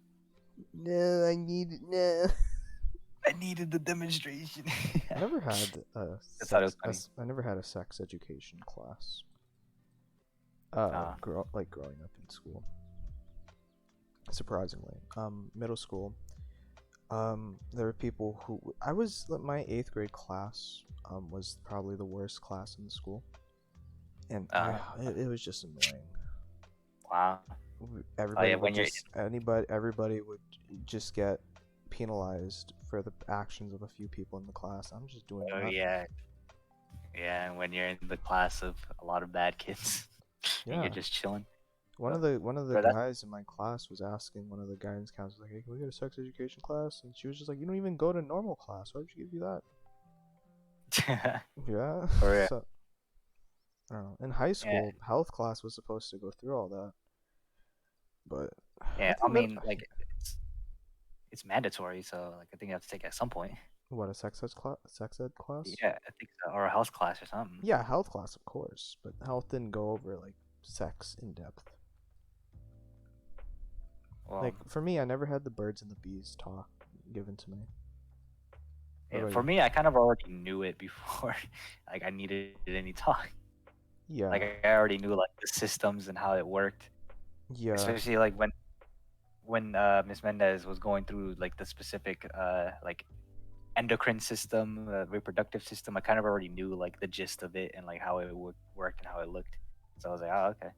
No, I need no. I needed the demonstration. I never had a thought it was funny. I never had a sex education class. Ah. Growing up in school. Surprisingly, middle school. There were people who my 8th grade class was probably the worst class in the school, and it was just annoying. Wow. Everybody when you're everybody would just get penalized for the actions of a few people in the class. I'm just doing nothing. yeah, and when you're in the class of a lot of bad kids, and you're just chilling. One of the guys in my class was asking one of the guidance counselors, like, "Hey, can we get a sex education class?" And she was just like, "You don't even go to normal class. Why would you give you that?" Yeah. For real. So, I don't know. In high school, health class was supposed to go through all that, but yeah, I mean, like, it's mandatory, so like I think you have to take it at some point. What, a sex ed class? Yeah, I think so, or a health class or something. Yeah, health class, of course, but health didn't go over like sex in depth. Well, like for me, I never had the birds and the bees talk given to me. Yeah, for me, I kind of already knew it before like I needed any talk. Yeah. Like I already knew like the systems and how it worked. Yeah. Especially like when Miss Mendez was going through like the specific like endocrine system, reproductive system, I kind of already knew like the gist of it and like how it would work and how it looked. So I was like, oh, okay.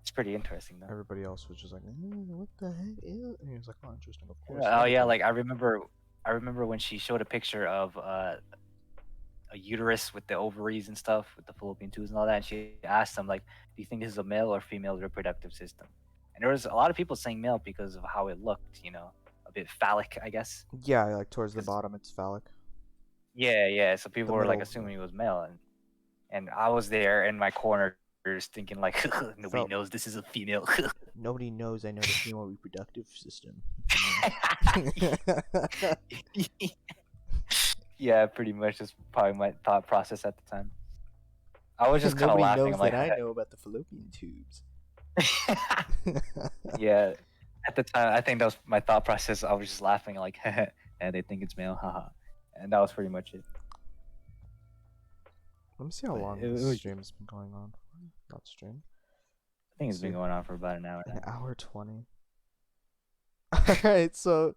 It's pretty interesting though. Everybody else was just like, what the heck? And he was like, oh, interesting, of course. Oh yeah, like I remember when she showed a picture of a uterus with the ovaries and stuff, with the fallopian tubes and all that, and she asked them like, do you think this is a male or female reproductive system? And there was a lot of people saying male because of how it looked, you know, a bit phallic, I guess. Yeah, like towards the bottom it's phallic. Yeah, so people were like assuming it was male, and I was there in my corner just thinking like, nobody knows this is a female. Nobody knows I know the female reproductive system. Yeah, pretty much. That's probably my thought process at the time. I was just kind of laughing. Nobody knows that I know about the fallopian tubes. Yeah, at the time, I think that was my thought process. I was just laughing like, and they think it's male, haha. And that was pretty much it. Let me see how long this stream has been going on. Not stream. I think it's been going on for about an hour. An hour 20. Alright, so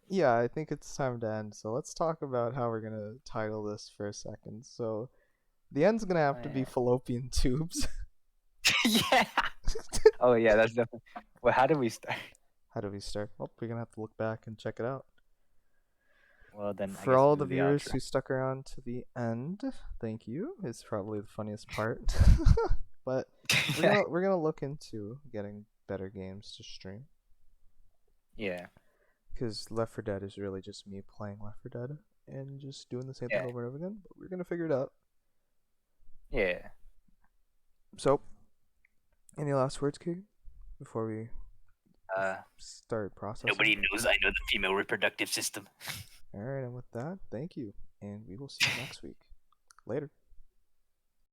yeah, I think it's time to end. So let's talk about how we're gonna title this for a second. So the end's gonna have to be fallopian tubes. Yeah. Oh yeah, that's definitely. Well, how do we start? Well, we're gonna have to look back and check it out. Well then, for all the viewers who stuck around to the end, thank you. It's probably the funniest part. But we're gonna look into getting better games to stream. Yeah. Because Left 4 Dead is really just me playing Left 4 Dead and just doing the same thing over and over again. But we're gonna figure it out. Yeah. So, any last words, Keegan, before we start processing? Nobody knows I know the female reproductive system. Alright, and with that, thank you. And we will see you next week. Later.